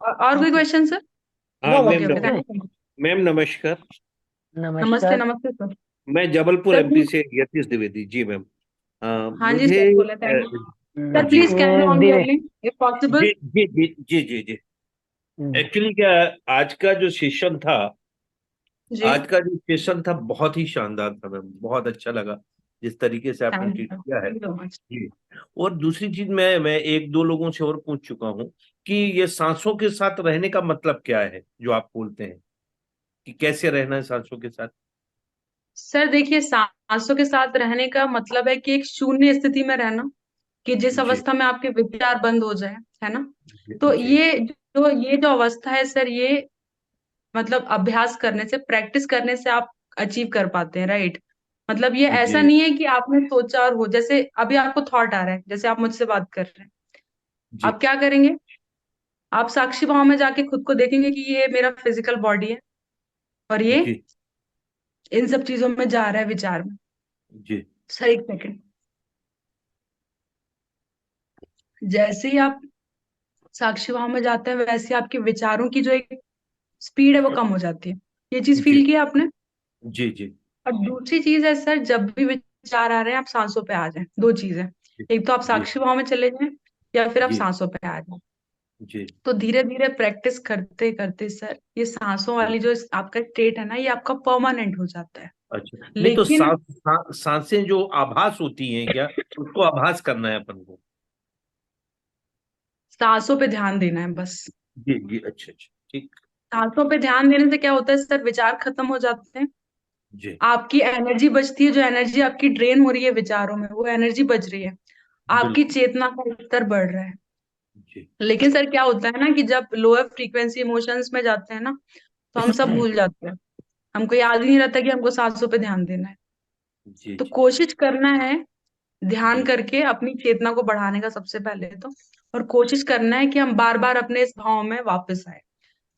और कोई थैंक यू। Question sir? हाँ no ma'am, ma'am, okay okay, no. Thank you. Ma'am नमस्कार। नमस्ते नमस्कार। नमस्ते सर। मैं जबलपुर सर एमपी प्लीज। से यतीश द्विवेदी जी मैम। हाँ जी मुझे सर, बोले थैंक यू। सर जी please carry on drive carefully if possible. जी जी जी जी जी जी एक्चुअली क्या है, आज का जो सेशन था, जी। आज का जो सेशन था बहुत ही शानदार था मैम, बहुत अच्छा लगा जिस तरीके से आपने थैंक ट्रीट यू, किया है। Thank you so much. जी। और दूसरी चीज, मैं एक दो लोगों से और पूछ चुका हूँ कि ये सांसों के साथ रहने का मतलब क्या है, जो आप बोलते हैं कि कैसे रहना है सांसों के साथ। सर देखिए, सांसों के साथ रहने का मतलब है कि एक शून्य स्थिति में रहना, कि जिस जी अवस्था में आपके विचार बंद हो जाए, है ना। जी तो जी ये जो अवस्था है सर, ये मतलब अभ्यास करने से, प्रैक्टिस करने से आप अचीव कर पाते हैं, राइट। मतलब ये ऐसा जी नहीं है कि आपने सोचा और हो, जैसे अभी आपको थॉट आ रहा है, जैसे आप मुझसे बात कर रहे हैं, जी आप क्या करेंगे? आप साक्षी भाव में जाके खुद को देखेंगे कि ये मेरा फिजिकल बॉडी है, और ये जी इन सब चीजों में जा रहा है, विचार में। जी सर एक सेकंड। जैसे ही आप साक्षी भाव में जाते हैं, वैसे ही आपके विचारों की जो एक स्पीड है वो कम हो जाती है। ये चीज जी फील किया आपने? जी जी और दूसरी चीज है सर, जब भी विचार आ रहे हैं, आप सांसों पे आ जाएं। दो चीजें, एक तो आप जी साक्षी भाव में चले जाएं, या फिर आप जी सांसों पे आ जाएं। जी तो धीरे धीरे प्रैक्टिस करते करते सर, ये सांसों वाली जो आपका स्टेट है ना, ये आपका परमानेंट हो जाता है। अच्छा, नहीं तो लेकिन सांसें जो आभास होती हैं क्या, उसको आभास करना है अपन को। सांसों पे ध्यान देना है बस। जी जी, अच्छा अच्छा, ठीक। सांसों पे ध्यान देने से क्या होता है सर, विचार खत्म हो जाते हैं, जी आपकी एनर्जी बचती है, जो एनर्जी आपकी ड्रेन हो रही है विचारों में, वो एनर्जी बच रही है, आपकी बिल्कुल। चेतना का स्तर बढ़ रहा है। जी लेकिन सर क्या होता है ना कि जब लोअर फ्रीक्वेंसी इमोशंस में जाते हैं ना, तो हम सब भूल जाते हैं, हमको याद ही नहीं रहता कि हमको सांसों पे ध्यान देना है। जी तो जी कोशिश करना है ध्यान जी करके अपनी चेतना को बढ़ाने का सबसे पहले तो, और कोशिश करना है कि हम बार बार अपने इस भाव में वापस आए।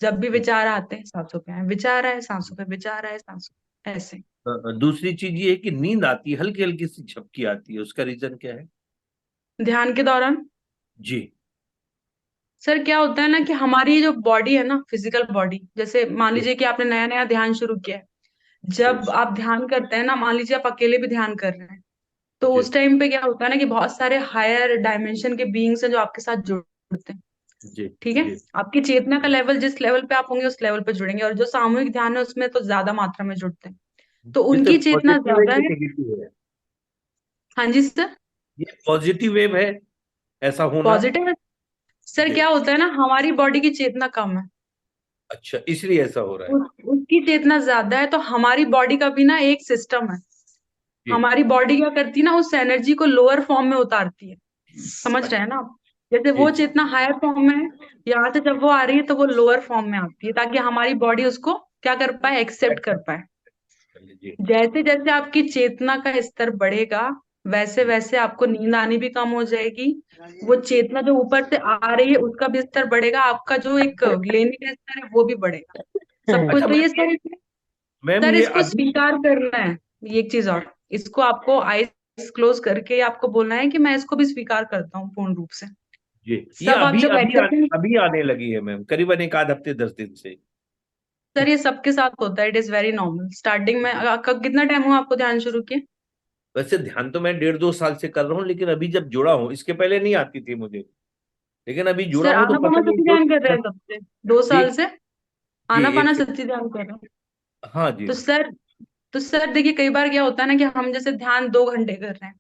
जब भी विचार आते हैं, सांसों पे आए, विचार आए सांसों पे, विचार आए सांसों, ऐसे। दूसरी चीज ये है कि नींद आती है, हल्की हल्की सी झपकी आती है, उसका रीजन क्या है। ध्यान के दौरान जी सर क्या होता है ना कि हमारी जो बॉडी है ना, फिजिकल बॉडी, जैसे मान जी लीजिए कि आपने नया नया ध्यान शुरू किया है, जी जब आप ध्यान करते हैं ना, मान लीजिए आप अकेले भी ध्यान कर रहे हैं, तो जी उस टाइम पे क्या होता है ना कि बहुत सारे हायर डायमेंशन के बीइंग्स हैं जो आपके साथ जुड़ते हैं, जी ठीक है। जी आपकी चेतना का लेवल जिस लेवल पे आप होंगे, उस लेवल पे जुड़ेंगे, और जो सामूहिक ध्यान है उसमें तो ज्यादा मात्रा में जुड़ते हैं, तो ये तो उनकी चेतना पॉजिटिव है ज्यादा कि है। नेगेटिव है। हाँ जी सर। ये पॉजिटिव वेव है, ऐसा होना। पॉजिटिव है। सर जी क्या होता है ना, हमारी बॉडी की चेतना कम है, अच्छा, इसलिए ऐसा हो रहा है। उसकी चेतना ज्यादा है, तो हमारी बॉडी का भी ना एक सिस्टम है। जी। हमारी बॉडी क्या करती है ना, उस एनर्जी को लोअर फॉर्म में उतारती है। समझ रहे अच्छा। हैं ना आप? जैसे जी वो जी। चेतना हायर फॉर्म में है, यहाँ से जब वो आ रही है तो वो लोअर फॉर्म में आती है, ताकि हमारी बॉडी उसको क्या कर पाए, एक्सेप्ट कर पाए। जी। जैसे जैसे आपकी चेतना का स्तर बढ़ेगा, वैसे वैसे आपको नींद आनी भी कम हो जाएगी। वो चेतना जो ऊपर से आ रही है उसका भी स्तर बढ़ेगा, आपका जो एक लेने का स्तर है वो भी बढ़ेगा। सब कुछ अच्छा तो ये मैम, सर, मैम सर ये इसको अभी, स्वीकार करना है। ये एक चीज और, इसको आपको आईज क्लोज करके आपको बोलना है कि मैं इसको भी स्वीकार करता हूँ पूर्ण रूप से। जी, ये सब आप अभी जब अभी एक्सेप्टेंस, अभी आने लगी है मैम, करीबन एक आध हफ्ते 10 दिन से। सर ये सबके साथ होता है, it is very normal. Starting में कितना टाइम हुआ आपको ध्यान शुरू किए? वैसे ध्यान तो मैं 1.5-2 साल से कर रहा हूँ, लेकिन अभी जब जुड़ा हूँ, इसके पहले नहीं आती थी मुझे, लेकिन अभी जुड़ा सर हूँ तो आना पाना पता नहीं सच्ची दो ध्यान कर रहे हैं तब से, 2 साल जी से जी आना एक पाना से सच्ची ध्यान कर रहे हैं? हाँ जी। तो सर, तो सर देखिए, कई बार क्या होता है ना कि हम जैसे ध्यान 2 घंटे कर रहे हैं,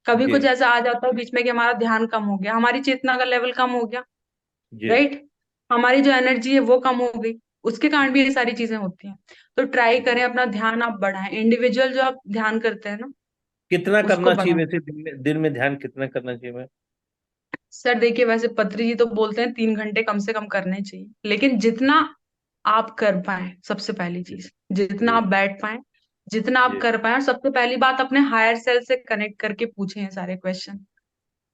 कभी जी कुछ ऐसा आ जाता है बीच में कि हमारा ध्यान कम हो गया, हमारी चेतना का लेवल कम हो गया, जी राइट? हमारी जो एनर्जी है वो कम हो गई, उसके कारण भी ये सारी चीजें होती हैं। तो ट्राई करें, जी। अपना ध्यान आप बढ़ाएं। इंडिविजुअल जो आप ध्यान करते हैं ना, कितना उसको करना चाहिए बढ़ाएं। वैसे दिन में ध्यान कितना करना चाहिए मैम? सर देखिए, वैसे पत्री जी तो बोलते हैं 3 घंटे कम से कम करने चाहिए, लेकिन जितना आप कर पाए, सबसे पहली जी चीज, जितना जी आप बैठ पाए, जितना आप जी। कर पाए। और सबसे पहली बात, अपने हायर सेल्फ से कनेक्ट करके पूछे हैं सारे क्वेश्चन।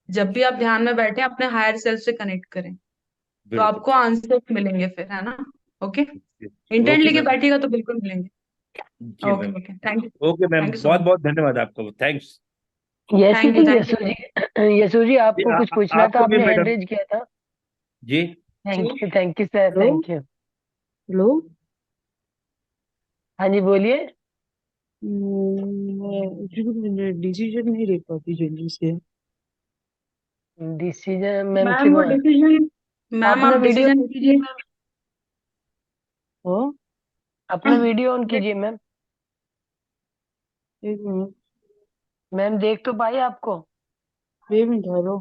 जब भी आप ध्यान में बैठे अपने हायर सेल्फ से कनेक्ट करें, तो बिल्कुल। आपको आंसर्स मिलेंगे फिर, है ना? ओके, जी। इंटेंट ओके लेके मैम। बैठिएगा तो बिल्कुल मिलेंगे। जी okay ma'am. Okay, thank you. Okay ma'am, thank you so बहुत मच। बहुत धन्यवाद आपका, थैंक्स। यशु थैंक यू, जी, थैंक यू। यशु जी, यशु जी, जी, आपको कुछ पूछना था, आपको भी आपने हैंड मैडम। रेज किया था। जी। Thank you sir, hello. Thank you. Hello. हाँ जी, बोलिए। मैं डिसीजन नहीं ले पाती जल्दी से। डिसीजन मैम से मैम वो डिसीजन, मैम अपना आप वीडियो डिसीजन ऑन कीजिए कीजिए। मैम। हाँ। अपना वीडियो ऑन एक कीजिए मैम। एक मिनट। मैम देख तो पाई आपको? एक मिनट ठहरो।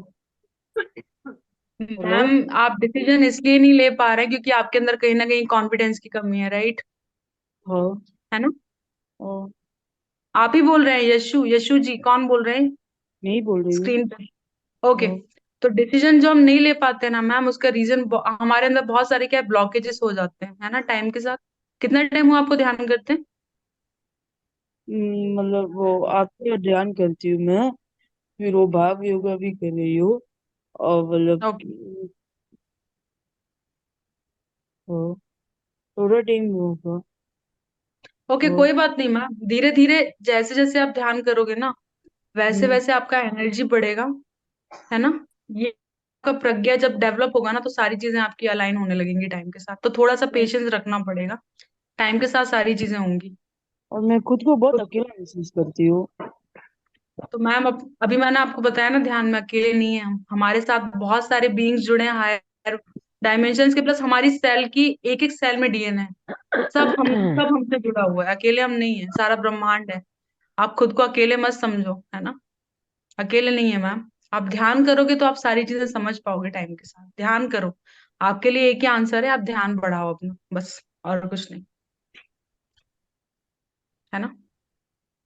हेलो। मैम, आप डिसीजन इसलिए नहीं ले पा रहे क्योंकि आपके अंदर कहीं ना कहीं कॉन्फिडेंस की कमी है, राइट? हाँ। है ना? हाँ। आप ही बोल रहे हैं, यशु, यशु जी कौन बोल रहे हैं नहीं बोल रही हूँ। स्क्रीन पे? ओके। हाँ। तो डिसीजन जो हम नहीं ले पाते ना मैम, उसका रीजन हमारे अंदर बहुत सारे क्या ब्लॉकेजेस हो जाते हैं, है ना, टाइम के साथ। कितना टाइम हुआ आपको ध्यान करते हैं? मतलब वो आपका ध्यान करती हूँ मैं, फिर वो भाग योगा भी कर रही हूँ, और मतलब ओके हाँ, थोड़ा टाइम होगा। ओके, हाँ। कोई बात नहीं मैम, धीरे धीरे जैसे जैसे आप ध्यान करोगे ना, वैसे हम्म। वैसे आपका एनर्जी बढ़ेगा, है ना? ये आपका प्रज्ञा जब डेवलप होगा ना, तो सारी चीजें आपकी अलाइन होने लगेंगी टाइम के साथ। तो थोड़ा सा पेशेंस रखना पड़ेगा, टाइम के साथ सारी चीजें होंगी। और मैं खुद को बहुत तो, अकेला महसूस करती हूँ। तो मैम अभी मैंने आपको बताया ना, ध्यान में अकेले नहीं है हम, हमारे साथ बहुत सारे बीइंग्स जुड़े हैं हायर डायमेंशंस के, प्लस हमारी सेल की एक एक सेल में डीएनए है। सब हमसे जुड़ा हुआ है, अकेले हम नहीं है, सारा ब्रह्मांड है। आप खुद को अकेले मत समझो, है ना? अकेले नहीं है मैम। आप ध्यान करोगे तो आप सारी चीजें समझ पाओगे टाइम के साथ। ध्यान करो, आपके लिए एक ही आंसर है, आप ध्यान बढ़ाओ अपना, बस, और कुछ नहीं, है ना?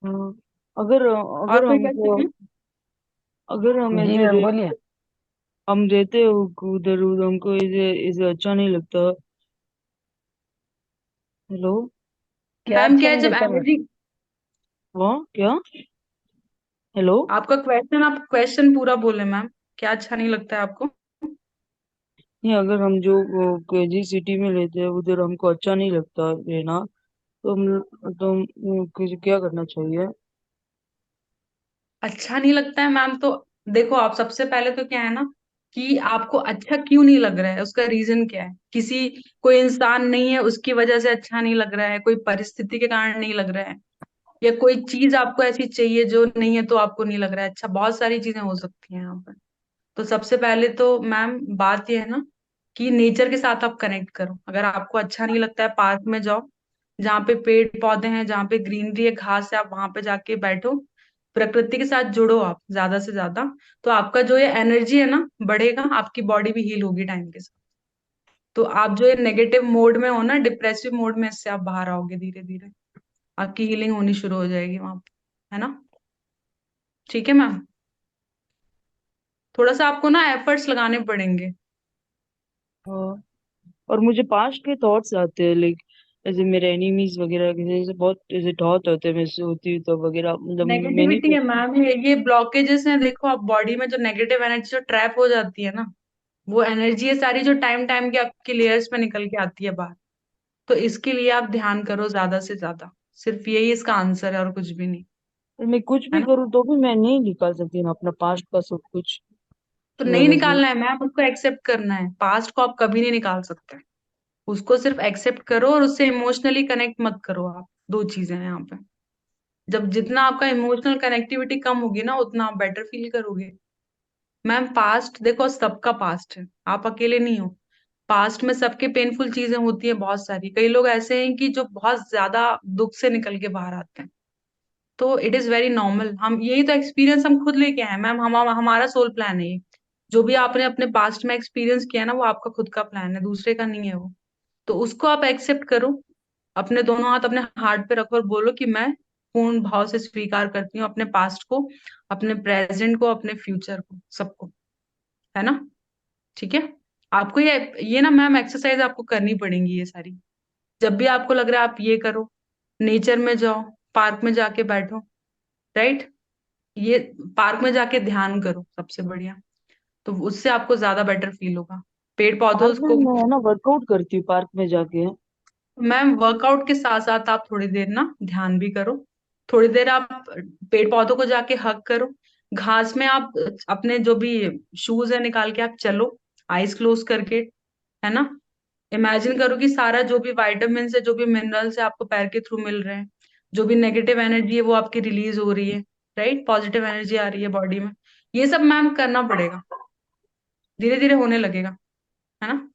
हाँ। अगर और अगर कोई हमको क्वेश्चन है? अगर हम जी ऐसे मैम बोलिए। हम रहते हो उधर उधर, हमको ऐसे ऐसे अच्छा नहीं लगता। हेलो। क्या मैम अच्छा क्या है, नहीं जब लगता मैम? एनर्जी, हाँ क्या। हेलो। आपका क्वेश्चन, आप क्वेश्चन पूरा बोले मैम, क्या अच्छा नहीं लगता है आपको? नहीं, अगर हम जो जिस सिटी में लेते हैं उधर हमको अच्छा नहीं लगता रहना, तो क्या करना चाहिए? अच्छा नहीं लगता है मैम, तो देखो, आप सबसे पहले तो क्या है ना, कि आपको अच्छा क्यों नहीं लग रहा है, उसका रीजन क्या है? किसी, कोई इंसान नहीं है उसकी वजह से अच्छा नहीं लग रहा है, कोई परिस्थिति के कारण नहीं लग रहा है, या कोई चीज आपको ऐसी चाहिए जो नहीं है तो आपको नहीं लग रहा है अच्छा? बहुत सारी चीजें हो सकती हैं यहाँ पर। तो सबसे पहले तो मैम बात यह है ना, कि नेचर के साथ आप कनेक्ट करो। अगर आपको अच्छा नहीं लगता है, पार्क में जाओ, जहाँ पे पेड़ पौधे हैं, जहाँ पे ग्रीनरी है, घास है, आप वहां पे जाके बैठो, प्रकृति के साथ जुड़ो आप ज्यादा से ज्यादा। तो आपका जो ये एनर्जी है ना बढ़ेगा, आपकी बॉडी भी हील होगी टाइम के साथ। तो आप जो ये नेगेटिव मोड में हो ना, डिप्रेसिव मोड में, इससे आप बाहर आओगे धीरे धीरे। आपकी हीलिंग होनी शुरू हो जाएगी वहां पे, है ना? ठीक है मैम। थोड़ा सा आपको ना एफर्ट्स लगाने पड़ेंगे। हाँ। और मुझे पास्ट के थॉट्स आते हैं, लाइक ऐसे मेरे एनिमीज वगैरह के जैसे बहुत ऐसे थॉट होते हैं, मैं सोती हूँ तो वगैरह, मतलब मैंने नेगेटिविटी है मैम, ये ब्लॉकेजेस हैं। देखो, आप बॉडी में जो नेगेटिव एनर्जी जो ट्रैप हो जाती है ना, वो एनर्जी है सारी जो टाइम टाइम के आपकी लेयर्स में निकल के आती है बाहर। तो इसके लिए आप ध्यान करो ज्यादा से ज्यादा। सिर्फ यही इसका आंसर है और कुछ भी नहीं। मैं कुछ है भी ना? करूँ तो भी मैं नहीं निकाल सकती ना अपना पास्ट का सब कुछ। तो तो नहीं मैंने ऐसे निकालना है मैम, उसको एक्सेप्ट करना है। पास्ट को आप कभी नहीं निकाल सकते। उसको सिर्फ एक्सेप्ट करो और उससे इमोशनली कनेक्ट मत करो आप। दो चीजें हैं यहाँ पे। जब जितना आपका इमोशनल कनेक्टिविटी कम होगी ना, उतना आप बेटर फील करोगे। मैम, पास्ट देखो, सबका पास्ट है, आप अकेले नहीं हो। पास्ट में सबके पेनफुल चीजें होती हैं बहुत सारी। कई लोग ऐसे हैं कि जो बहुत ज्यादा दुख से निकल के बाहर आते हैं। तो इट इज वेरी नॉर्मल। हम यही तो एक्सपीरियंस हम खुद लेके आए हैं मैम। हमारा सोल प्लान है ये। जो भी आपने अपने पास्ट में एक्सपीरियंस किया ना, वो आपका खुद का प्लान है, दूसरे का नहीं है वो। तो उसको आप एक्सेप्ट करो। अपने दोनों हाथ अपने हार्ट पे रखो और बोलो कि मैं पूर्ण भाव से स्वीकार करती हूँ अपने पास्ट को, अपने प्रेजेंट को, अपने फ्यूचर को, सबको। है ना? ठीक है। आपको ये ना मैम, एक्सरसाइज आपको करनी पड़ेंगी ये सारी। जब भी आपको लग रहा है, आप ये करो। नेचर में जाओ, पार्क में जाके बैठो। राइट? ये पार्क में जाके ध्यान करो, सबसे बढ़िया। तो उससे आपको ज्यादा बेटर फील होगा। पेड़ पौधों पार्क में को। मैं है ना वर्कआउट करती हूँ पार्क में जाके। मैम, वर्कआउट के साथ साथ आप थोड़ी देर ना ध्यान भी करो। थोड़ी देर आप पेड़ पौधों को जाके हग करो। घास में आप अपने जो भी शूज है निकाल के आप चलो, आईज क्लोज करके। है ना? इमेजिन करो कि सारा जो भी वाइटामिन है, जो भी मिनरल्स है, आपको पैर के थ्रू मिल रहे हैं। जो भी नेगेटिव एनर्जी है वो आपकी रिलीज हो रही है। राइट? पॉजिटिव एनर्जी आ रही है बॉडी में। ये सब मैम करना पड़ेगा। धीरे धीरे होने लगेगा। है ना?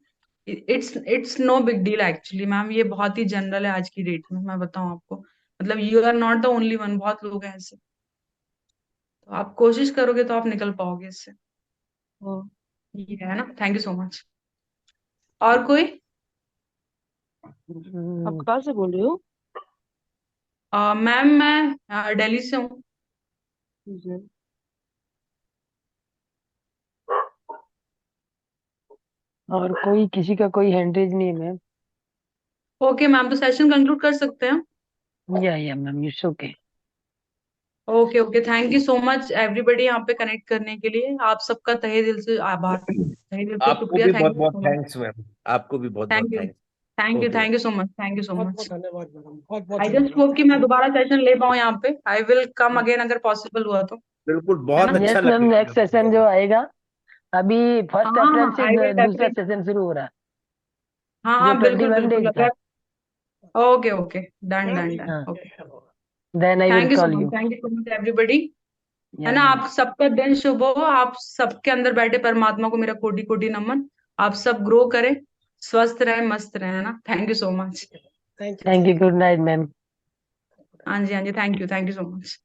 It's no big deal actually ma'am. ये बहुत ही जनरल है आज की डेट में, मैं बताऊं आपको। मतलब you are not the only one, बहुत लोग हैं ऐसे। तो आप कोशिश करोगे तो आप निकल पाओगे इससे। हाँ। ये है ना। Thank you so much. और कोई? आप कहाँ से बोल रहे हो? मैम, मैं दिल्ली से हूँ। ठीक है। और कोई किसी का कोई हैंड रेज नहीं है मैम? ओके मैम, तो सेशन कंक्लूड कर सकते हैं। या ma'am, it's okay. Okay okay, thank you so much everybody यहाँ पे कनेक्ट करने के लिए। आप सबका तहे दिल से आभार, तहे दिल से आपको शुक्रिया। भी थैंक बहुत यू बहुत सो मच। Thanks ma'am. आपको भी बहुत बहुत thank you. Thanks. Thank you, okay. Thank you so much, thank you so बहुत मच। बहुत धन्यवाद मैडम, बहुत बहुत आई जस्ट धन्यवाद। होप कि मैं दोबारा सेशन ले पाऊँ यहाँ पे। आई विल कम अगेन अगर पॉसिबल हुआ तो। बिल्कुल, है बहुत ना? अच्छा यस मैम, लगेगा नेक्स्ट सेशन जो आएगा, अभी फर्स्ट हाँ, अप्रैल से आई विल दूसरा डेफिनेट। सेशन शुरू हो रहा है, हाँ जो हाँ, ट्वेंटी बिल्कुल वन बिल्कुल, डेज था। अगर। Okay okay, done done done, हाँ, okay. Then I will thank you so call much, you. Thank you so much everybody. है या ना? मैम। आप सबका दिन शुभ हो। आप सबके अंदर बैठे परमात्मा को मेरा कोटि कोटि नमन। आप सब ग्रो करें, स्वस्थ रहे, मस्त रहे। है ना? Thank you so much. Thank you, thank you, thank good night ma'am. हाँ जी, हाँ जी, थैंक यू सो मच।